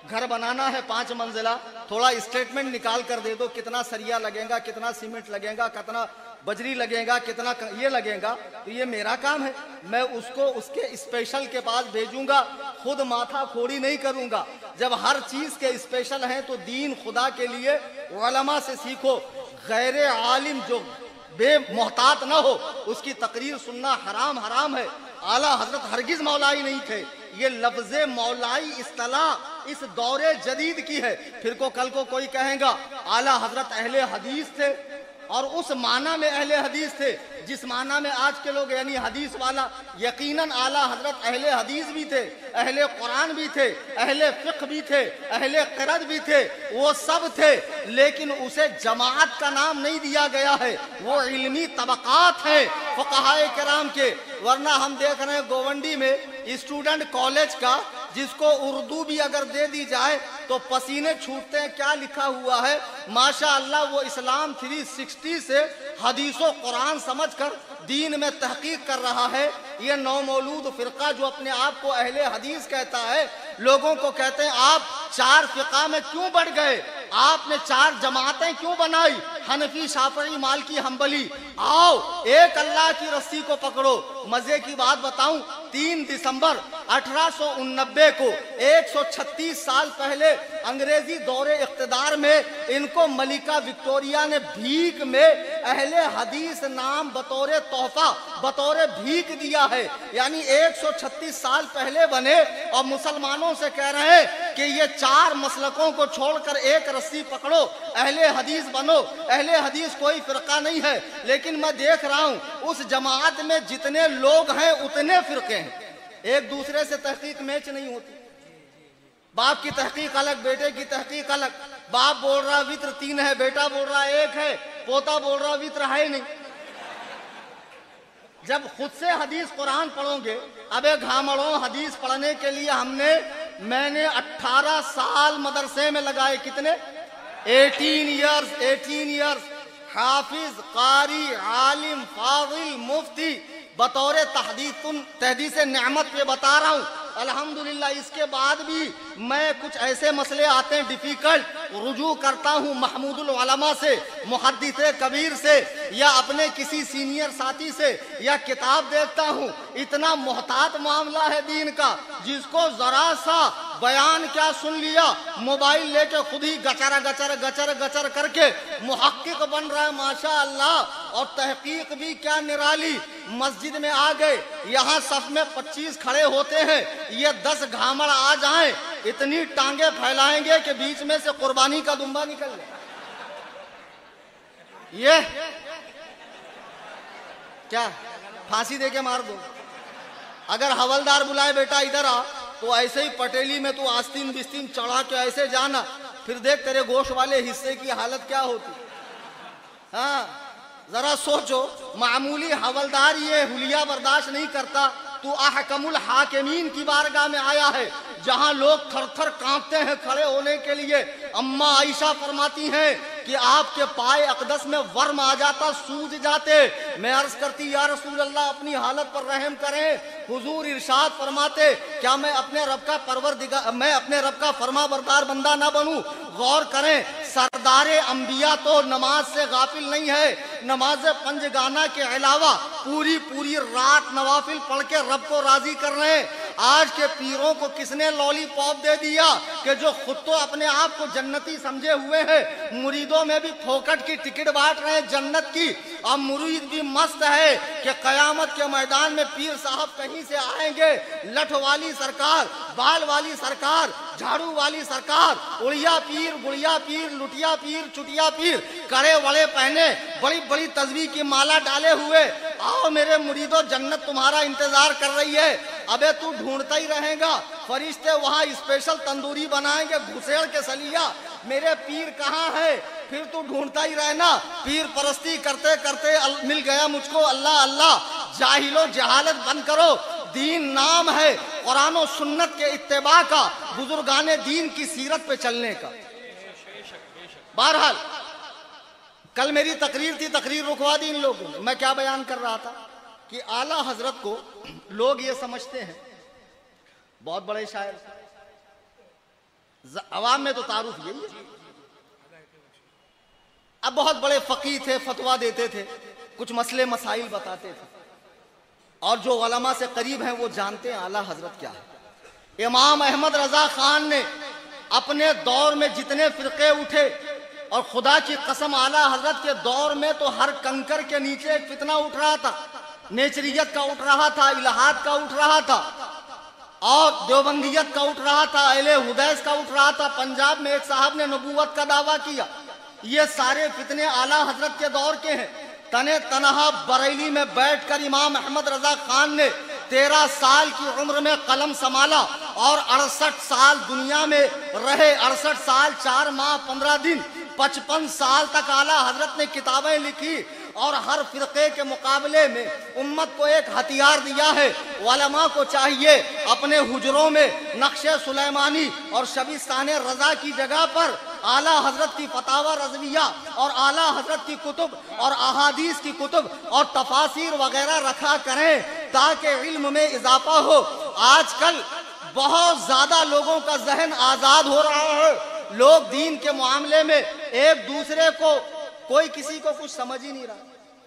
घर बनाना है 5 मंजिला, थोड़ा स्टेटमेंट निकाल कर दे दो, कितना सरिया लगेगा, कितना सीमेंट लगेगा, कितना बजरी लगेगा, कितना ये लगेगा, तो ये मेरा काम है। मैं उसको उसके स्पेशल के पास भेजूंगा, खुद माथा खोड़ी नहीं करूंगा। जब हर चीज के स्पेशल हैं तो दीन खुदा के लिए उलमा से सीखो। गैर आलिम जो बेमोहतात ना हो उसकी तकरीर सुनना हराम है। आला हजरत हरगिज मौलाई नहीं थे। ये लफ्ज़े मौलाई इस्तिलाह इस दौरे जदीद की है। फिर को कल को कोई कहेगा आला हजरत अहले हदीस थे, और उस माना में अहले हदीस थे जिस माना में आज के लोग यानी हदीस वाला। यकीनन आला हजरत अहले हदीस भी थे, अहले कुरान भी थे, अहले फिक्र भी थे, अहले क़िरात भी थे, वो सब थे। लेकिन उसे जमात का नाम नहीं दिया गया है, वो इल्मी तबक़ात हैं फ़ुक़हाए किराम के। वरना हम देख रहे हैं गोवंडी में स्टूडेंट कॉलेज का, जिसको उर्दू भी अगर दे दी जाए तो पसीने छूटते हैं। क्या लिखा हुआ है माशाअल्लाह, वो इस्लाम 360 से हदीसों कुरान समझकर दीन में तहकीक कर रहा है। ये नौ मौलूद फिरका जो अपने आप को अहले हदीस कहता है, लोगों को कहते हैं आप 4 फिका में क्यों बढ़ गए, आपने 4 जमातें क्यों बनाई, हनफी, शाफई, मालकी, हम्बली। आओ एक अल्लाह की रस्सी को पकड़ो। मजे की बात बताऊं, 3 दिसंबर 1889 को 136 साल पहले अंग्रेजी दौरे इख्तिदार में इनको मलिका विक्टोरिया ने भीख में अहले हदीस नाम बतौर तोहफा, बतौर भीख दिया है। यानी 136 साल पहले बने और मुसलमानों से कह रहे हैं कि ये 4 मसलकों को छोड़कर एक रस्सी पकड़ो, अहले हदीस बनो। अहले हदीस कोई फिरका नहीं है, लेकिन मैं देख रहा हूं उस जमात में जितने लोग हैं उतने फिरके हैं, एक दूसरे से तहकीक मैच नहीं होती। बाप की तहकीक अलग, बेटे की तहकीक अलग। बाप बोल रहा वित्र 3 है, बेटा बोल रहा 1 है, पोता बोल रहा वित्र है नहीं। जब खुद से हदीस कुरान पढ़ोगे, अबे घामड़ों, हदीस पढ़ने के लिए मैंने 18 साल मदरसे में लगाए। कितने? 18 ईयर्स। हाफिज, कारी, आलिम, फाजिल, मुफ्ती, बतौर तहदीस नेमत पे बता रहा हूँ। अल्हम्दुलिल्लाह। इसके बाद भी मैं कुछ ऐसे मसले आते हैं डिफिकल्ट, रुजू करता हूँ महमूदुल उलमा से, मुहद्दिस कबीर से, या अपने किसी सीनियर साथी से, या किताब देखता हूँ। इतना मोहतात मामला है दीन का, जिसको जरा सा बयान क्या सुन लिया, मोबाइल लेके खुद ही गचर गचर गचर गचर करके मुहक्किक बन रहा है, माशा अल्लाह। और तहकीक भी क्या निराली। मस्जिद में आ गए, यहाँ सफ में 25 खड़े होते हैं, ये 10 घामड़ आ जाएं, इतनी टांगे फैलाएंगे कि बीच में से कुर्बानी का दुम्बा निकल जाए। ये क्या फांसी दे के मार दो। अगर हवलदार बुलाए, बेटा इधर आ, तो ऐसे ही पटेली में तू आस्तीन बिस्तीन चढ़ा के ऐसे जाना, फिर देख तेरे गोश वाले हिस्से की हालत क्या होती। हाँ, जरा सोचो, मामूली हवलदार ये हुलिया बर्दाश्त नहीं करता, तू अहकमुल हाकिमीन की बारगाह में आया है, जहां लोग थर थर कांपते हैं खड़े होने के लिए। अम्मा आयशा फरमाती हैं कि आपके पाए अकदस में वर्म आ जाता, सूज जाते। मैं अर्ज करती, या रसूल अल्लाह, अपनी हालत पर रहम करें। हुजूर इरशाद फरमाते, क्या मैं अपने रब का फरमा बरदार बंदा ना बनूं? गौर करें, सरदारे अंबिया तो नमाज से गाफिल नहीं है। नमाज पंजगाना के अलावा पूरी रात नवाफिल पढ़ के रब को राजी कर रहे हैं। आज के पीरों को किसने लॉलीपॉप दे दिया कि जो खुद तो अपने आप को जन्नती समझे हुए हैं, मुरीदों में भी फोकट की टिकट बांट रहे हैं जन्नत की। अब मुरीद भी मस्त है कि कयामत के मैदान में पीर साहब कहीं से आएंगे, लठ वाली सरकार, बाल वाली सरकार, झाड़ू वाली सरकार, उड़िया पीर, गुड़िया पीर, लुटिया पीर, चुटिया पीर, कड़े वड़े पहने, बड़ी बड़ी तस्वीर की माला डाले हुए, आओ मेरे मुरीदों, जन्नत तुम्हारा इंतजार कर रही है। अबे तू ढूंढता ही रहेगा, फरिश्ते वहां स्पेशल तंदूरी बनाएंगे घुसेड़ के सलिया, मेरे पीर कहाँ है? फिर तू ढूंढता ही रहना। पीर परस्ती करते करते मिल गया मुझको अल्लाह अल्लाह। जाहिलो जहालत बंद करो, दीन नाम है कुरान और सुन्नत के इत्तेबा का, बुजुर्गाने दीन की सीरत पे चलने का। बहरहाल कल मेरी तकरीर थी, तकरीर रुकवा दी इन लोगों ने। मैं क्या बयान कर रहा था कि आला हजरत को लोग ये समझते हैं बहुत बड़े शायर, अवाम में तो तारुफ यही है। अब बहुत बड़े फकीह थे, फतवा देते थे, कुछ मसले मसाइल बताते थे, और जो उलमा से करीब हैं वो जानते हैं आला हजरत क्या है। इमाम अहमद रजा खान ने अपने दौर में जितने फिरके उठे, और खुदा की कसम आला हजरत के दौर में तो हर कंकर के नीचे एक फितना उठ रहा था। नेचरियत का उठ रहा था, इलाहाद का उठ रहा था, और देवबंदियत का उठ रहा था, अहले हुदैस का उठ रहा था। पंजाब में एक साहब ने नबूवत का दावा किया। ये सारे फितने आला हजरत के दौर के हैं। तने तनहा बरेली में बैठकर इमाम अहमद रजा खान ने 13 साल की उम्र में कलम संभाला, और 68 साल दुनिया में रहे। 68 साल 4 माह 15 दिन, 55 साल तक आला हजरत ने किताबें लिखी, और हर फिरके के मुकाबले में उम्मत को एक हथियार दिया है। उलमा को चाहिए अपने हुजरों में नक्शे सुलेमानी और शबीस्ताने रजा की जगह पर आला हजरत की फतावा रज़विया और आला हजरत की कुतुब और अहादीस की कुतुब और तफासिर वगैरह रखा करें, ताकि इल्म में इजाफा हो। आजकल बहुत ज्यादा लोगों का जहन आजाद हो रहा है। लोग दीन के मामले में एक दूसरे को, कोई किसी को कुछ समझ ही नहीं रहा,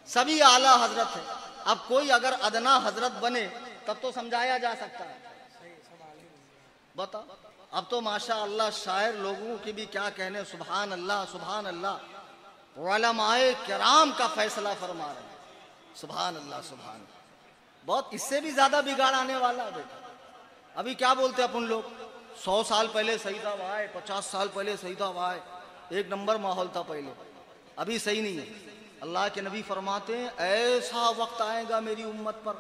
सभी आला हजरत है। अब कोई अगर अदना हजरत बने तब तो समझाया जा सकता है। बताओ, अब तो माशा अल्लाह शायर लोगों की भी क्या कहने, सुभान अल्लाह सुभान अल्लाह। उलमाए किराम का फैसला फरमा रहे हैं, सुभान अल्लाह सुभान अल्लाह। बहुत इससे भी ज्यादा बिगाड़ आने वाला है बेटा। अभी क्या बोलते हैं अपन लोग, 100 साल पहले सही था भाई, 50 साल पहले सही था भाई, एक नंबर माहौल था पहले, अभी सही नहीं है। अल्लाह के नबी फरमाते हैं, ऐसा वक्त आएगा मेरी उम्मत पर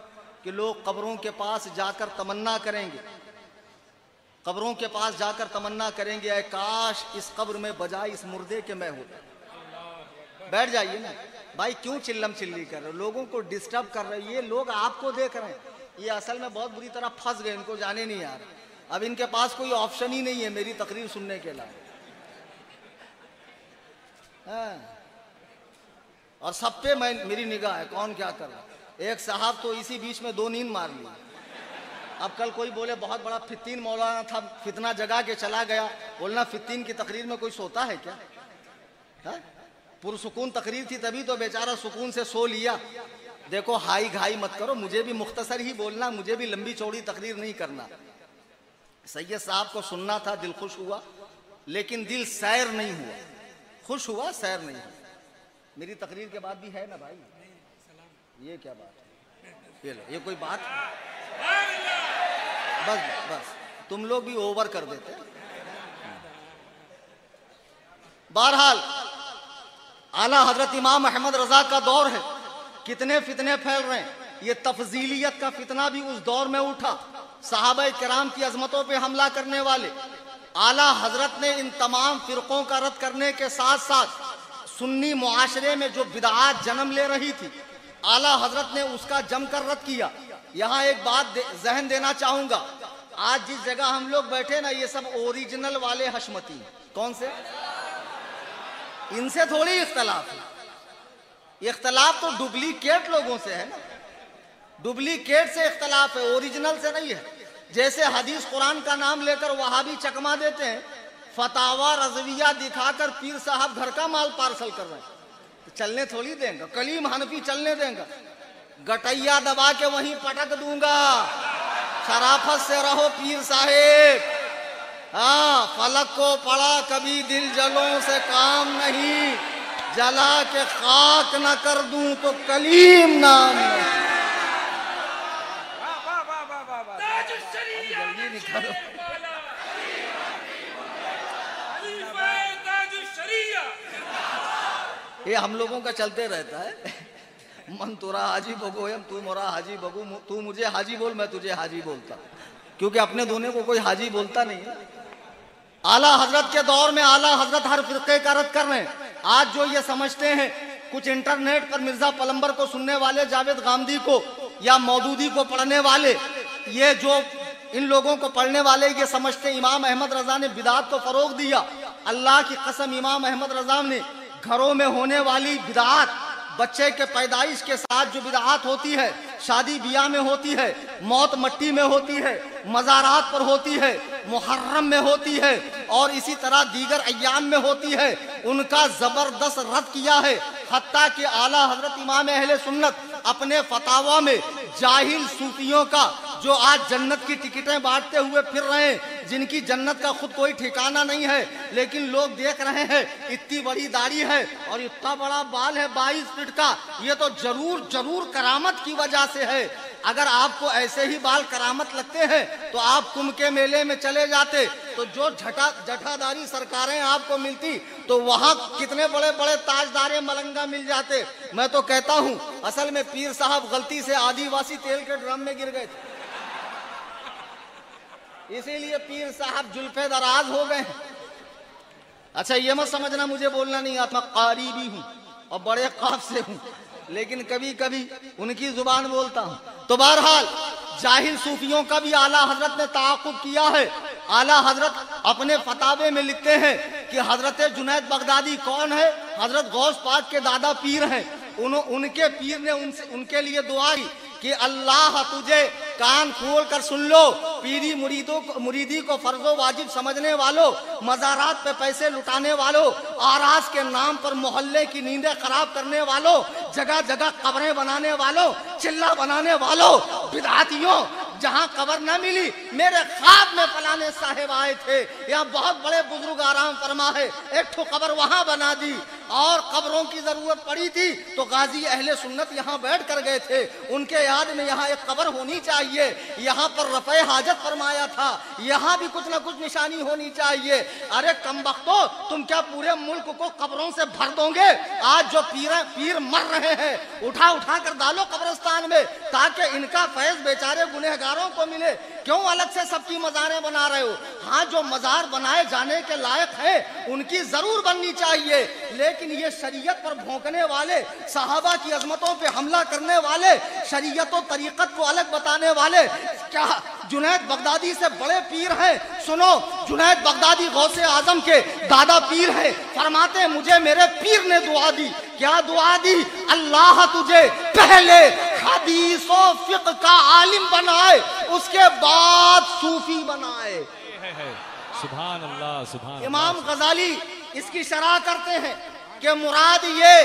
कि लोग कब्रों के पास जाकर तमन्ना करेंगे कब्रों के पास जाकर तमन्ना करेंगे, ऐ काश इस कब्र में बजाय इस मुर्दे के मैं होता। बैठ जाइए ना भाई, क्यों चिल्लम चिल्ली कर रहे हो, लोगों को डिस्टर्ब कर रहे हो। ये लोग आपको देख रहे हैं, ये असल में बहुत बुरी तरह फंस गए, इनको जाने नहीं आ रहा। अब इनके पास कोई ऑप्शन ही नहीं है मेरी तकरीर सुनने के लिए। और सब पे मेरी निगाह है, कौन क्या कर रहा। एक साहब तो इसी बीच में 2 नींद मार ली। अब कल कोई बोले बहुत बड़ा फित्तीन मौलाना था, फितना जगा के चला गया। बोलना फित्तीन की तकरीर में कोई सोता है क्या? पुरसुकून तकरीर थी तभी तो बेचारा सुकून से सो लिया। देखो हाई घाई मत करो, मुझे भी मुख्तसर ही बोलना, मुझे भी लंबी चौड़ी तकरीर नहीं करना। सैयद साहब को सुनना था, दिल खुश हुआ, लेकिन दिल सैर नहीं हुआ। खुश हुआ, सैर नहीं हुआ। मेरी तकरीर के बाद भी है ना भाई, ये क्या बात है? ये लो, ये कोई बात? बस बस तुम लोग भी ओवर कर देते। बहरहाल आला हजरत इमाम अहमद रजा का दौर है, कितने फितने फैल रहे हैं। ये तफजीलियत का फितना भी उस दौर में उठा, सहाबा किराम की अजमतों पे हमला करने वाले। आला हजरत ने इन तमाम फिरकों का रद्द करने के साथ साथ सुन्नी मुआशरे में जो बिदआत जन्म ले रही थी, आला हजरत ने उसका जमकर रद्द किया। यहाँ एक बात जहन देना चाहूंगा, आज जिस जगह हम लोग बैठे ना, ये सब ओरिजिनल वाले हशमती। कौन से? इनसे थोड़ी इख्तलाफ है, इख्तलाफ तो डुप्लीकेट लोगों से है ना, डुप्लीकेट से इख्तलाफ है, ओरिजिनल से नहीं है। जैसे हदीस कुरान का नाम लेकर वहाबी चकमा देते हैं, फतावा रजविया दिखाकर पीर साहब घर का माल पार्सल कर रहे हैं, तो चलने थोड़ी देंगे। कलीम हनफी चलने देंगे? गटैया दबा के वहीं पटक दूंगा। शराफत से रहो पीर साहेब। हाँ, फलक को पड़ा कभी दिल जलों से काम नहीं, जला के खाक न कर दूं तो कलीम नाम नहीं। जल्दी निकालो। ये हम लोगों का चलते रहता है, मन तुरा हाजी बगो, तू मोरा हाजी बगो, तू मुझे हाजी बोल, मैं तुझे हाजी बोलता, क्योंकि अपने दोनों को कोई हाजी बोलता नहीं है। आला हजरत के दौर में आला हजरत हर फिरके का रद्द कर रहे हैं। आज जो ये समझते हैं, कुछ इंटरनेट पर मिर्जा पलंबर को सुनने वाले, जावेद गामदी को या मौदूदी को पढ़ने वाले, ये जो इन लोगों को पढ़ने वाले ये समझते इमाम अहमद रजा ने बिदात को फरोग दिया। अल्लाह की कसम, इमाम अहमद रजा ने घरों में होने वाली बिदात, बच्चे के पैदाइश के साथ जो बिदात होती है, शादी बियाह में होती है, मौत मट्टी में होती है, मज़ारात पर होती है, मुहर्रम में होती है और इसी तरह दीगर अय्याम में होती है, उनका जबरदस्त रद्द किया है। हत्ता कि आला हजरत इमाम अहले सुन्नत अपने फतावा में जाहिल सूफियों का, जो आज जन्नत की टिकटें बांटते हुए फिर रहे हैं, जिनकी जन्नत का खुद कोई ठिकाना नहीं है, लेकिन लोग देख रहे हैं इतनी बड़ी दाढ़ी है और इतना बड़ा बाल है 22 फीट का, ये तो जरूर जरूर करामत की वजह से है। अगर आपको ऐसे ही बाल करामत लगते हैं तो आप कुंभ के मेले में चले जाते, तो जो जठाधारी सरकारें आपको मिलती तो वहां कितने बड़े बड़े ताजदारे मलंगा मिल जाते। मैं तो कहता हूं असल में पीर साहब गलती से आदिवासी तेल के ड्रम में गिर गए थे, इसीलिए पीर साहब जुल्फे दराज हो गए। अच्छा ये मत समझना मुझे बोलना नहीं आता, मैं कारी भी हूं और बड़े काफ से हूं, लेकिन कभी कभी उनकी जुबान बोलता हूं। तो बहरहाल जाहिल सूफियों का भी आला हजरत ने ताक़ुब किया है। आला हजरत अपने फतावे में लिखते हैं कि हजरत जुनैद बगदादी कौन है? हजरत गौस पाक के दादा पीर हैं। उनके पीर ने उनके लिए दुआ की कि अल्लाह तुझे कान खोल कर सुन लो, पीरी मुरीदी को फर्जो वाजिब समझने वालों, मज़ारात पे पैसे लुटाने वालों, आरास के नाम पर मोहल्ले की नींदें खराब करने वालों, जगह जगह कब्रें बनाने वालों, चिल्ला बनाने वालों, बिदअतियों, जहां कब्र न मिली मेरे ख्वाब में फलाने साहिब आए थे, यहाँ बहुत बड़े बुजुर्ग आराम फरमा है, एक ठो कब्र वहां बना दी। और कब्रों की जरूरत पड़ी थी तो गाजी अहले सुन्नत यहाँ बैठ कर गए थे। उनके याद में यहाँ एक कब्र होनी चाहिए, यहाँ पर रफ़े हाजत फरमाया था, यहाँ भी कुछ ना कुछ निशानी होनी चाहिए। अरे कमबख्तो, तुम क्या पूरे मुल्क को कब्रों से भर दोगे? आज जो पीर मर रहे हैं उठा उठा कर डालो कब्रिस्तान में ताकि इनका फैज बेचारे गुनहगारों को मिले। क्यों अलग से सबकी मज़ारें बना रहे हो? हाँ, जो मज़ार बनाए जाने के लायक है उनकी जरूर बननी चाहिए, लेकिन ये शरीयत पर भौंकने वाले, सहाबा की अजमतों पे हमला करने वाले, शरीयत और तरीक़त को अलग बताने वाले, क्या जुनैद बगदादी से बड़े पीर हैं? सुनो, जुनैद बगदादी गौसे आजम के दादा पीर हैं। फरमाते हैं मुझे मेरे पीर ने दुआ दी। क्या दुआ दी? अल्लाह तुझे पहले हदीस और फिक़्ह का आलिम बनाए, उसके बाद सूफी बनाए। सुभान अल्लाह, सुभान अल्लाह। इमाम गजाली इसकी शरह करते हैं कि मुराद ये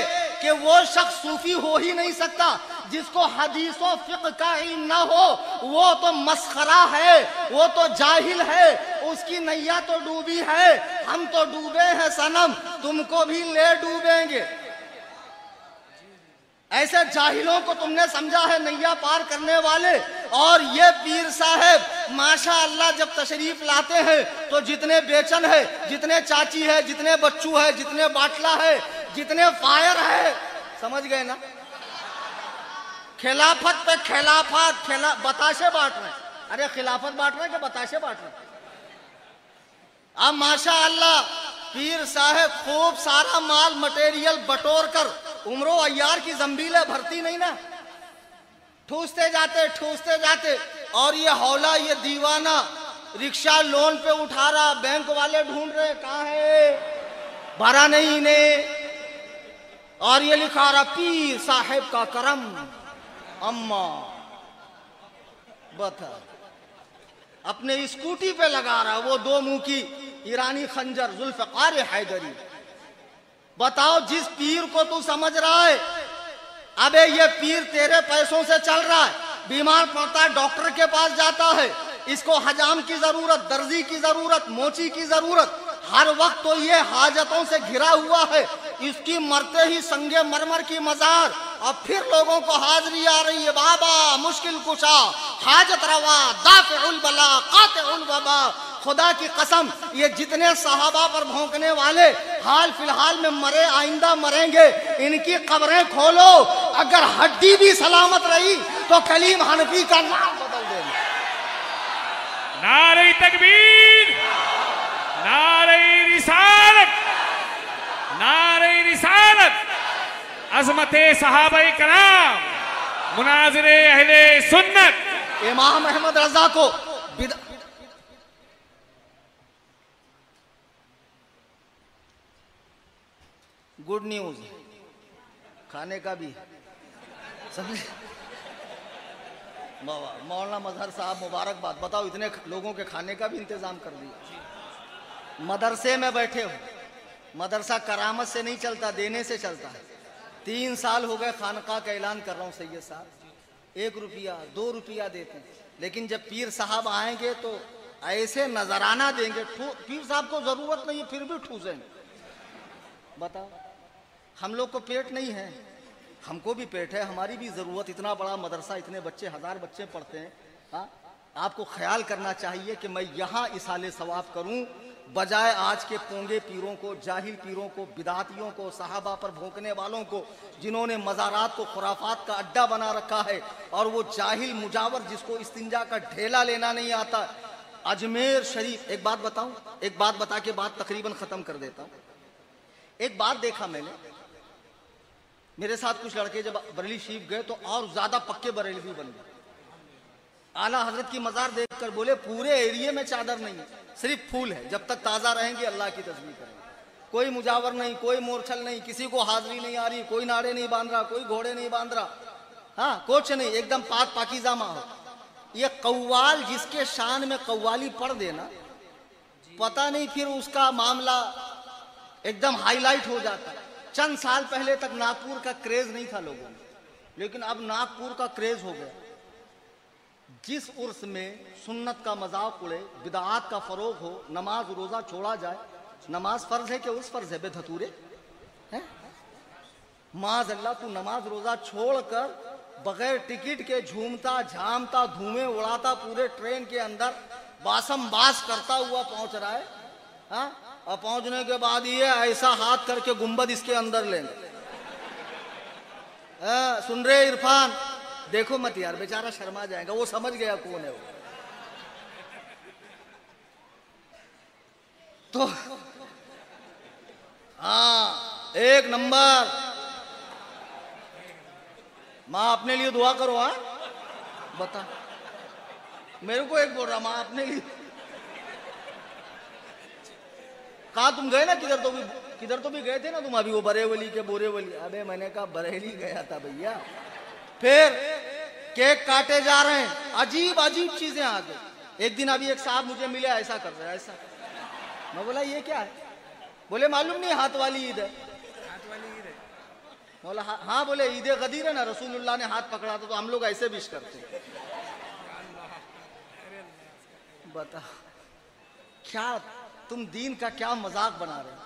कि वो शख्स सूफी हो ही नहीं सकता जिसको हदीस और फिक़्ह का इल्म ना हो। वो तो मस्खरा है, वो तो जाहिल है, उसकी नैया तो डूबी है। हम तो डूबे हैं सनम, तुमको भी ले डूबेंगे। ऐसे जाहिलों को तुमने समझा है नैया पार करने वाले। और ये पीर साहब माशाअल्लाह जब तशरीफ लाते हैं तो जितने बेचन है, जितने चाची है, जितने बच्चू है, जितने बाटला है, जितने फायर है, समझ गए ना? खिलाफत पे खिलाफत, बताशे बांट रहे हैं। अरे खिलाफत बांट रहे हैं कि बताशे बांट रहे हैं? अब माशाअल्लाह पीर साहब खूब सारा माल मटेरियल बटोर कर उम्रो अय्यार की जंबीलें भरती नहीं ना, ठूसते जाते। और ये हौला, ये दीवाना रिक्शा लोन पे उठा रहा, बैंक वाले ढूंढ रहे कहाँ है, भरा नहीं इन्हें। और ये लिखा रहा पीर साहब का करम। अम्मा बता, अपने स्कूटी पे लगा रहा वो दो मुंह की ईरानी खंजर जुल्फ़िकार हैदरी। बताओ, जिस पीर को तू समझ रहा है, अबे ये पीर तेरे पैसों से चल रहा है, बीमार पड़ता है डॉक्टर के पास जाता है, इसको हजाम की जरूरत, दर्जी की जरूरत, मोची की जरूरत, हर वक्त तो ये हाजतों से घिरा हुआ है। इसकी मरते ही संगे मरमर की मजार, और फिर लोगों को हाजिरी आ रही है, बाबा मुश्किल कुशा, हाजत रवा, दाफ़िउल बला, कातिउल वबा। खुदा की कसम, ये जितने सहाबा पर भौंकने वाले हाल फिलहाल में मरे, आइंदा मरेंगे, इनकी कब्रें खोलो, अगर हड्डी भी सलामत रही तो कलीम हनफी का नाम बदल देना। नारे तकबीर, नारे रिसालत, नारे रिसालत, अज़मते सहाबाए कराम, मुनाज़िरे अहले सुन्नत। इमाम अहमद रजा को गुड न्यूज, खाने का भी समझे। मौलाना मजहर साहब मुबारकबाद, बताओ इतने लोगों के खाने का भी इंतजाम कर दिया। मदरसे में बैठे हो, मदरसा करामत से नहीं चलता, देने से चलता है। 3 साल हो गए खानका का ऐलान कर रहा हूँ सैयद साहब, 1 रुपया 2 रुपया देते हैं, लेकिन जब पीर साहब आएंगे तो ऐसे नजराना देंगे। पीर साहब को जरूरत नहीं है फिर भी ठूसेंगे। बताओ, हम लोग को पेट नहीं है, हमको भी पेट है, हमारी भी जरूरत। इतना बड़ा मदरसा, इतने बच्चे, 1000 बच्चे पढ़ते हैं। हाँ, आपको ख्याल करना चाहिए कि मैं यहाँ इसाले सवाब करूँ बजाय आज के पोंगे पीरों को, जाहिल पीरों को, बिदातियों को, सहाबा पर भौंकने वालों को, जिन्होंने मज़ारात को खुराफात का अड्डा बना रखा है। और वो जाहिल मुजावर जिसको इस्तिंजा का ढेला लेना नहीं आता। अजमेर शरीफ, एक बात बताऊं, एक बात बता के बात तकरीबन ख़त्म कर देता हूँ। एक बात देखा मैंने, मेरे साथ कुछ लड़के जब बरेली शरीफ गए तो और ज़्यादा पक्के बरेलवी बन गए। आला हजरत की मज़ार देखकर बोले पूरे एरिया में चादर नहीं है, सिर्फ फूल है, जब तक ताज़ा रहेंगे अल्लाह की तस्बीह करेंगे। कोई मुजावर नहीं, कोई मोरछल नहीं, किसी को हाजिरी नहीं आ रही, कोई नाड़े नहीं बांध रहा, कोई घोड़े नहीं बांध रहा। हाँ, कुछ नहीं, एकदम पाक पाकीज़ा माहौल। ये कव्वाल जिसके शान में कव्वाली पढ़ देना, पता नहीं फिर उसका मामला एकदम हाईलाइट हो जाता है। चंद साल पहले तक नागपुर का क्रेज नहीं था लोगों में, लेकिन अब नागपुर का क्रेज हो गया। जिस उर्स में सुन्नत का मजाक उड़े, बिदआत का फरोग हो, नमाज रोजा छोड़ा जाए। नमाज फर्ज है कि उस फर्ज है बेधतूरे हैं? माज़अल्लाह तू नमाज रोजा छोड़कर बगैर टिकट के झूमता झामता धुएं उड़ाता पूरे ट्रेन के अंदर बासम बास करता हुआ पहुंच रहा है। हाँ, और पहुंचने के बाद ये ऐसा हाथ करके गुंबद इसके अंदर लेंगे। सुन रहे इरफान, देखो मत यार, बेचारा शर्मा जाएगा, वो समझ गया कौन है वो। तो हाँ, एक नंबर। माँ अपने लिए दुआ करो। हाँ बता, मेरे को एक बोल रहा माँ अपने लिए। कहा तुम गए ना किधर तो भी गए थे ना तुम अभी, वो बरेवली के बोरेवली। अबे मैंने कहा बरेली गया था भैया। फिर केक काटे जा रहे हैं, अजीब अजीब चीजें आ गई। एक दिन अभी एक साहब मुझे मिले, ऐसा कर रहे हैं ऐसा। मैं बोला ये क्या है? बोले मालूम नहीं हाथ वाली ईद है। बोला हाँ। बोले ईद गदीर है ना, रसूलुल्लाह ने हाथ पकड़ा था तो हम लोग ऐसे विश करते। बता क्या तुम दीन का क्या मजाक बना रहे हो?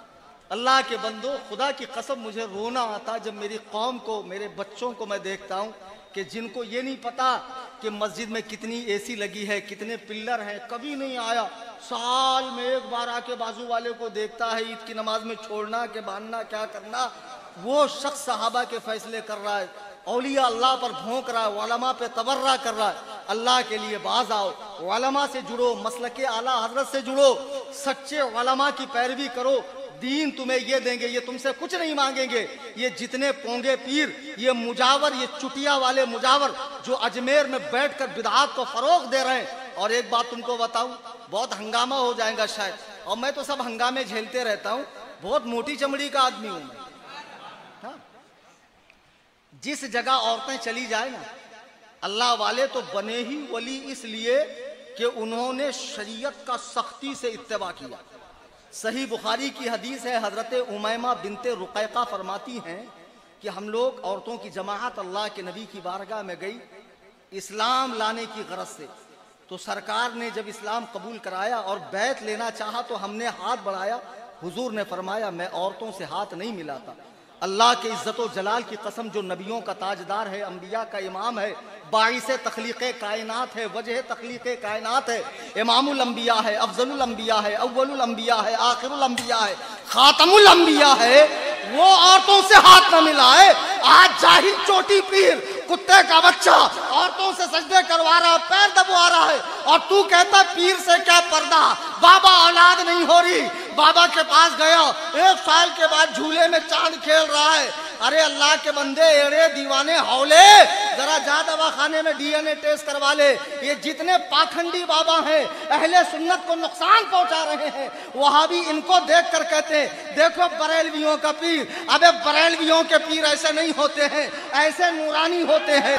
अल्लाह के बंदो, खुदा की कसम मुझे रोना आता जब मेरी कौम को, मेरे बच्चों को मैं देखता हूँ कि जिनको ये नहीं पता कि मस्जिद में कितनी एसी लगी है, कितने पिल्लर हैं। कभी नहीं आया, साल में एक बार आके बाजू वाले को देखता है ईद की नमाज में छोड़ना के बांधना क्या करना। वो शख्स सहाबा के फैसले कर रहा है, औलिया अल्लाह पर भोंक रहा है, उलमा पे तबर्रा कर रहा है। अल्लाह के लिए बाज आओ, उलमा से जुड़ो, मसलके आला हजरत से जुड़ो, सच्चे उलमा की पैरवी करो। दीन तुम्हें ये देंगे, ये तुमसे कुछ नहीं मांगेंगे। ये जितने पोंगे पीर, ये मुजावर, ये चुटिया वाले मुजावर जो अजमेर में बैठकर बिदआत को फरोग दे रहे हैं। और एक बात तुमको बताऊं, बहुत हंगामा हो जाएगा शायद, और मैं तो सब हंगामे झेलते रहता हूं, बहुत मोटी चमड़ी का आदमी हूं मैं। हाँ? जिस जगह औरतें चली जाए ना, अल्लाह वाले तो बने ही वली इसलिए कि उन्होंने शरीयत का सख्ती से इत्तेबा किया। सही बुखारी की हदीस है, हजरत उमैमा बिनते रुकैका फरमाती हैं कि हम लोग औरतों की जमाअत अल्लाह के नबी की बारगाह में गई इस्लाम लाने की गरज से। तो सरकार ने जब इस्लाम कबूल कराया और बैत लेना चाहा तो हमने हाथ बढ़ाया। हुजूर ने फरमाया मैं औरतों से हाथ नहीं मिलाता। अल्लाह के इज्जत व जलाल की कसम, जो नबियों का ताजदार है, अंबिया का इमाम है, बाइसे तख्लीक़े कायनात है, वजह तख्लीक़े कायनात है, इमामुल अंबिया है, अफजलुल अंबिया है, अव्वलुल अंबिया है, आखिरुल अंबिया है, खातमुल अंबिया है, वो औरतों से हाथ न मिलाए। आज जाहिल चोटी पीर, कुत्ते का बच्चा औरतों से सजदे करवा रहा है, पैर दबवा रहा है, और तू कहता पीर से क्या पर्दा, बाबा औलाद नहीं हो रही। बाबा के पास गया, 1 साल के बाद झूले में चांद खेल रहा है। अरे अल्लाह के बंदे, एड़े दीवाने हौले, जरा जा दवाखाने में DNA टेस्ट करवा ले। ये जितने पाखंडी बाबा हैं, अहले सुन्नत को नुकसान पहुंचा रहे हैं, वहां भी इनको देख कर कहते हैं देखो बरेलवियों का पीर। अबे बरेलवियों के पीर ऐसे नहीं होते हैं, ऐसे नूरानी होते हैं।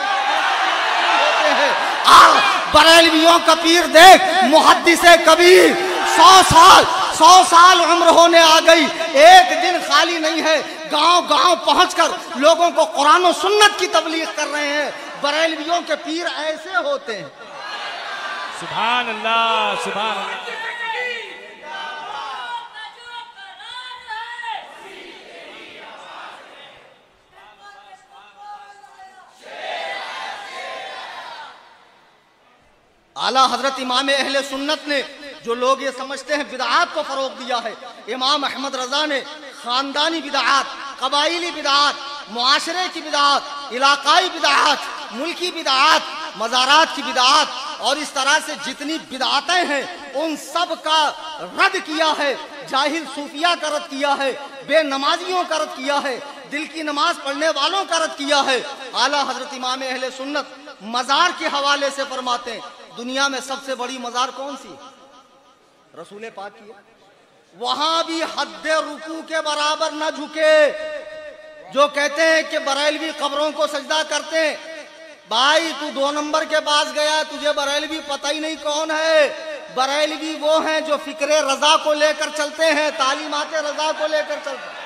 बरेलवियों का पीर देख, मुहद्दिसे कबीर, 100 साल उम्र होने आ गई, एक दिन खाली नहीं है, गांव गांव पहुंचकर लोगों को कुरान और सुन्नत की तबलीग कर रहे हैं। बरेलवियों के पीर ऐसे होते हैं। सुभान अल्लाह, सुभान अल्लाह। आला हजरत इमाम अहले सुन्नत ने, जो लोग ये समझते हैं बिदआत को फरोग दिया है, इमाम अहमद रजा ने खानदानी बिदआत, कबाइली बिदआत, मुआशरे की बिदआत, इलाकाई बिदआत, मुल्की बिदआत, मज़ारात की बिदआत, और इस तरह से जितनी बिदआतें हैं उन सब का रद्द किया है। जाहिल सूफिया का रद्द किया है, बेनमाजियों का रद्द किया है, दिल की नमाज पढ़ने वालों का रद्द किया है। आला हजरत इमाम अहले सुन्नत मज़ार के हवाले से फरमाते हैं, दुनिया में सबसे बड़ी मज़ार कौन सी? रसूल पाक की। वहां भी हद्दे रुकू के बराबर न झुके। जो कहते हैं कि बरेलवी कब्रों को सजदा करते हैं, भाई तू 2 नंबर के पास गया, तुझे बरेलवी पता ही नहीं कौन है। बरेलवी वो हैं जो फिक्रे रजा को लेकर चलते हैं, तालीमात रजा को लेकर चलते हैं।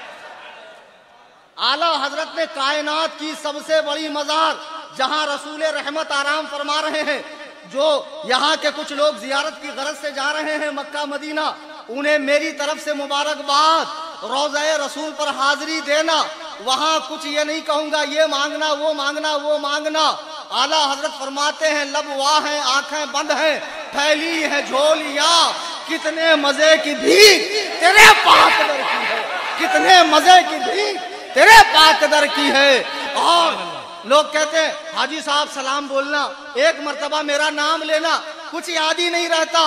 आला हजरत ने कायनात की सबसे बड़ी मज़ार, जहां रसूल रहमत आराम फरमा रहे हैं, जो यहाँ के कुछ लोग जियारत की गरज से जा रहे हैं मक्का मदीना, उन्हें मेरी तरफ से मुबारकबाद। रोज़े रसूल पर हाजिरी देना वहां कुछ ये नहीं कहूंगा ये मांगना वो मांगना वो मांगना। आला हजरत फरमाते हैं लब वाह हैं, आंखें बंद हैं, फैली है झोलियां, कितने मजे की भीख तेरे पाक दर की है, कितने मजे की भीख तेरे पाक दर की है। और लोग कहते हैं हाजी साहब सलाम बोलना, एक मर्तबा मेरा नाम लेना, कुछ याद ही नहीं रहता।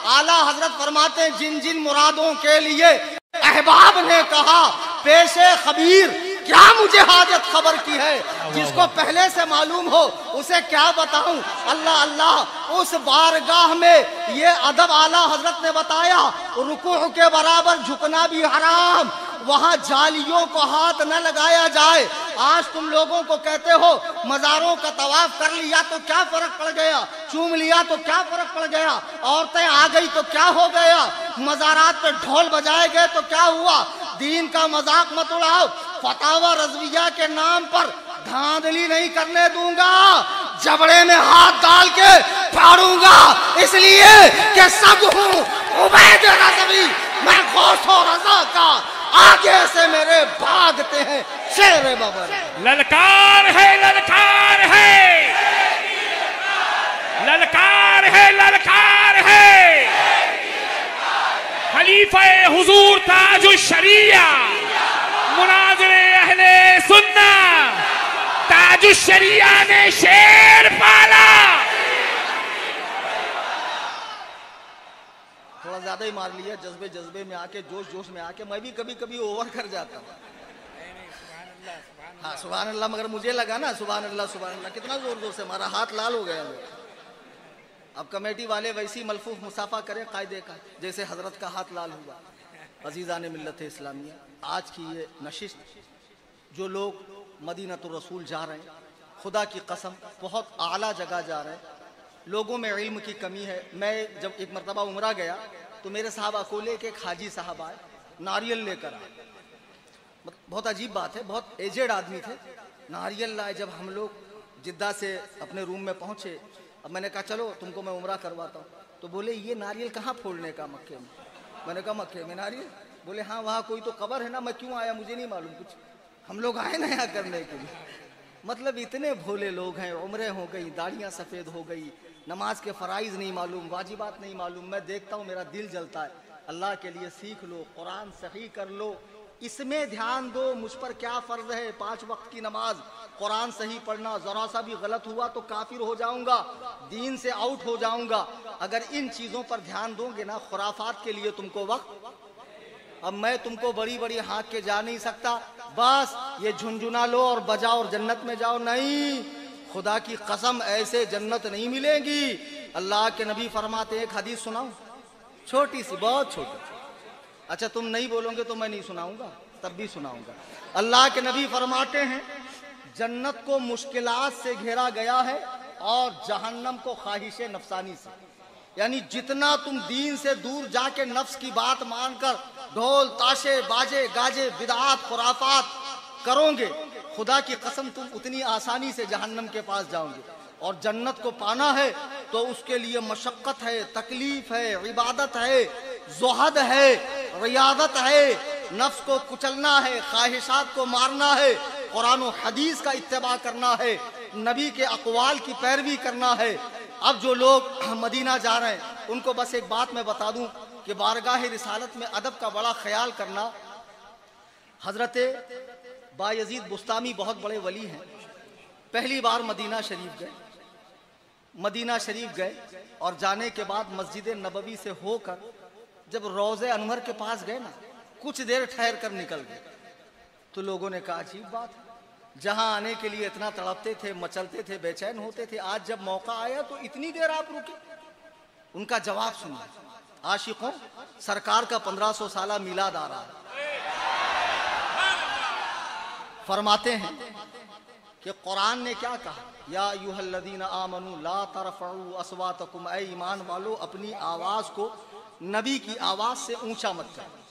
आला हजरत फरमाते हैं जिन जिन मुरादों के लिए अहबाब ने कहा पेशे खबीर, क्या मुझे हाजत खबर की है, जिसको पहले से मालूम हो उसे क्या बताऊं। अल्लाह अल्लाह, उस बारगाह में ये अदब आला हजरत ने बताया, रुकू के बराबर झुकना भी हराम, वहां जालियों को हाथ न लगाया जाए। आज तुम लोगों को कहते हो मज़ारों का तवाफ कर लिया तो क्या फर्क पड़ गया, चूम लिया तो क्या फर्क पड़ गया, औरतें आ गई तो क्या हो गया, मज़ारात पे ढोल बजाए गए तो क्या हुआ। दीन का मजाक मत उड़ाओ। फतावा रज़विया के नाम पर धांधली नहीं करने दूंगा, जबड़े में हाथ डाल के फाड़ूंगा, इसलिए कि सब हूँ उबैद रज़वी, मैं गौस और रज़ा का, आगे से मेरे भागते हैं शेर बबर। ललकार है, ललकार है, ललकार है, ललकार है, खलीफा हुजूर ताजुश शरिया, मुनाज़िरे अहले सुन्ना, ताजुश शरिया ने शेर पाला। थोड़ा ज्यादा ही मार लिया, जज्बे जज्बे में आके, जोश जोश में आके मैं भी कभी कभी ओवर कर जाता हूँ। हाँ सुभान अल्लाह, मगर मुझे लगा ना सुभान अल्लाह सुभान अल्लाह कितना जोर जोर से मारा, हाथ लाल हो गया। अब कमेटी वाले वैसी मलफूफ मुसाफा करें कायदे का, जैसे हजरत का हाथ लाल हुआ। अजीज़ान मिल्लत इस्लामिया, आज की ये नशिस्त, जो लोग मदीनतुर रसूल जा रहे हैं, खुदा की कसम बहुत आला जगह जा रहे हैं, लोगों में इल्म की कमी है। मैं जब एक मरतबा उमरा गया तो मेरे साहब अकोले के एक हाजी साहब आए, नारियल लेकर आए। बहुत अजीब बात है, बहुत एजेड आदमी थे, नारियल लाए। जब हम लोग जिद्दा से अपने रूम में पहुंचे, अब मैंने कहा चलो तुमको मैं उमरा करवाता हूँ, तो बोले ये नारियल कहाँ फोड़ने का मक्के में। मैंने कहा मक्के में नारियल, बोले हाँ वहाँ कोई तो कब्र है ना, मैं क्यों आया मुझे नहीं मालूम कुछ, हम लोग आए ना यहाँ करने के लिए। मतलब इतने भोले लोग हैं, उम्रें हो गई, दाढ़ियाँ सफ़ेद हो गई, नमाज के फ़राइज़ नहीं मालूम, वाजिबात नहीं मालूम। मैं देखता हूँ मेरा दिल जलता है। अल्लाह के लिए सीख लो, कुरान सही कर लो, इसमें ध्यान दो। मुझ पर क्या फ़र्ज है, 5 वक्त की नमाज, कुरान सही पढ़ना। ज़रा सा भी गलत हुआ तो काफिर हो जाऊंगा, दीन से आउट हो जाऊंगा। अगर इन चीज़ों पर ध्यान दोगे ना, खुराफात के लिए तुमको वक्त, अब मैं तुमको बड़ी बड़ी हाँक के जा नहीं सकता, बस ये झुनझुना लो और बजाओ और जन्नत में जाओ, नहीं, खुदा की कसम ऐसे जन्नत नहीं मिलेगी। अल्लाह के नबी फरमाते, एक हदीस सुनाऊं, छोटी सी, बहुत छोटी। अच्छा तुम नहीं बोलोगे तो मैं नहीं सुनाऊंगा, तब भी सुनाऊंगा। अल्लाह के नबी फरमाते हैं, जन्नत को मुश्किलात से घेरा गया है और जहन्नम को ख्वाहिश नफसानी से। यानी जितना तुम दीन से दूर जाके नफ्स की बात मानकर ढोल ताशे बाजे गाजे बिदआत खुराफात करोगे, खुदा की कसम तुम उतनी आसानी से जहन्नम के पास जाओगे। और जन्नत को पाना है तो उसके लिए मशक्क़त है, तकलीफ है, इबादत है, ज़ुहद है, रियादत है, नफ्स को कुचलना है, ख्वाहिशात को मारना है, कुरान और हदीस का इत्तिबा करना है, नबी के अक़वाल की पैरवी करना है। अब जो लोग मदीना जा रहे हैं उनको बस एक बात मैं बता दूं कि बारगाह रिसालत में अदब का बड़ा ख्याल करना। हजरत बायजीद बुस्तामी बहुत बड़े वली हैं, पहली बार मदीना शरीफ गए। मदीना शरीफ गए और जाने के बाद मस्जिद नबवी से होकर जब रोज़े अनवर के पास गए ना, कुछ देर ठहर कर निकल गए, तो लोगों ने कहा अजीब बात है, जहां आने के लिए इतना तड़पते थे, मचलते थे, बेचैन होते थे, आज जब मौका आया तो इतनी देर आप रुके। उनका जवाब सुनिए, आशिकों, सरकार का 1500 साला मिलाद आ रहा है। फरमाते हैं कि कुरान ने क्या कहा, या अय्युहल्लज़ीना आमनू ला तरफ़ऊ अस्वातकुम, ऐ ईमान वालो अपनी आवाज़ को नबी की आवाज़ से ऊंचा मत करो।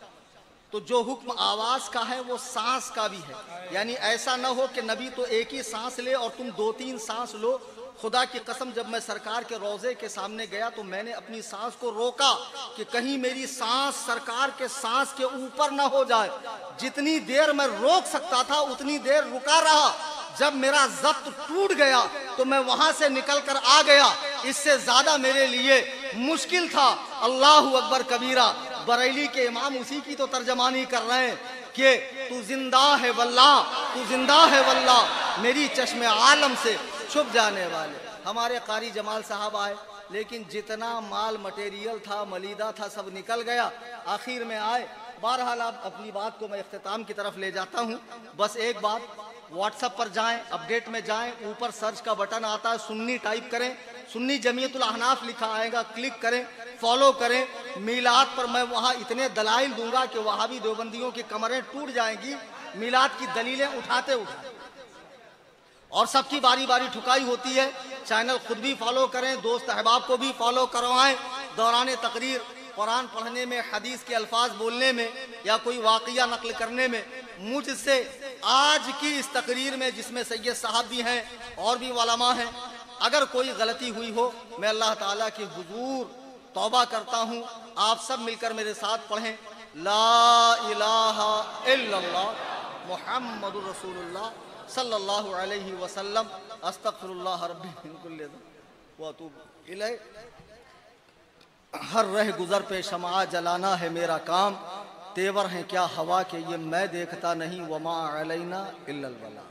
तो जो हुक्म आवाज़ का है वो सांस का भी है। यानी ऐसा ना हो कि नबी तो एक ही सांस ले और तुम 2-3 सांस लो, खुदा की कसम जब मैं सरकार के रोजे के सामने गया तो मैंने अपनी सांस को रोका कि कहीं मेरी सांस सरकार के सांस के ऊपर ना हो जाए। जितनी देर मैं रोक सकता था उतनी देर रुका रहा। जब मेरा जब्त टूट गया तो मैं वहां से निकलकर आ गया। इससे ज्यादा मेरे लिए मुश्किल था। अल्लाहु अकबर कबीरा। बरेली के इमाम उसी की तो तर्जमानी कर रहे हैं कि तू जिंदा है वल्लाह, तू जिंदा है वल्लाह, मेरी चश्मे आलम से छुप जाने वाले। हमारे कारी जमाल साहब आए, लेकिन जितना माल मटेरियल था, मलीदा था, सब निकल गया। आखिर में आए। बहरहाल आप अपनी बात को मैं इख्तिताम की तरफ ले जाता हूँ। बस एक बात, व्हाट्सएप पर जाएं, अपडेट में जाएं, ऊपर सर्च का बटन आता है, सुन्नी टाइप करें, सुन्नी जमीयतुल अहनाफ लिखा आएगा, क्लिक करें, फॉलो करें। मीलाद पर मैं वहाँ इतने दलाइल दूंगा कि वहाबी देवबंदियों की कमरें टूट जाएंगी। मीलाद की दलीलें उठाते उठाते, और सबकी बारी बारी ठुकाई होती है। चैनल खुद भी फॉलो करें, दोस्त अहबाब को भी फॉलो करवाएं। दौरान तकरीर कुरान पढ़ने में, हदीस के अल्फाज बोलने में या कोई वाक़िया नकल करने में मुझसे आज की इस तकरीर में, जिसमें सैयद साहब भी हैं और भी उलमा हैं, अगर कोई गलती हुई हो, मैं अल्लाह ताला के हुजूर तौबा करता हूँ। आप सब मिलकर मेरे साथ पढ़ें, ला इलाहा इल्लल्लाह मुहम्मदुर रसूलुल्लाह सल्लल्लाहु अलैहि वसल्लम, अस्तगफिरुल्लाह रब्बी मिन कुल्लि ज़ंब व अतूबु इलैह। हर रह गुजर पे शमा जलाना है मेरा काम, तेवर हैं क्या हवा के ये मैं देखता नहीं, वमा अलैना इल्लल बला।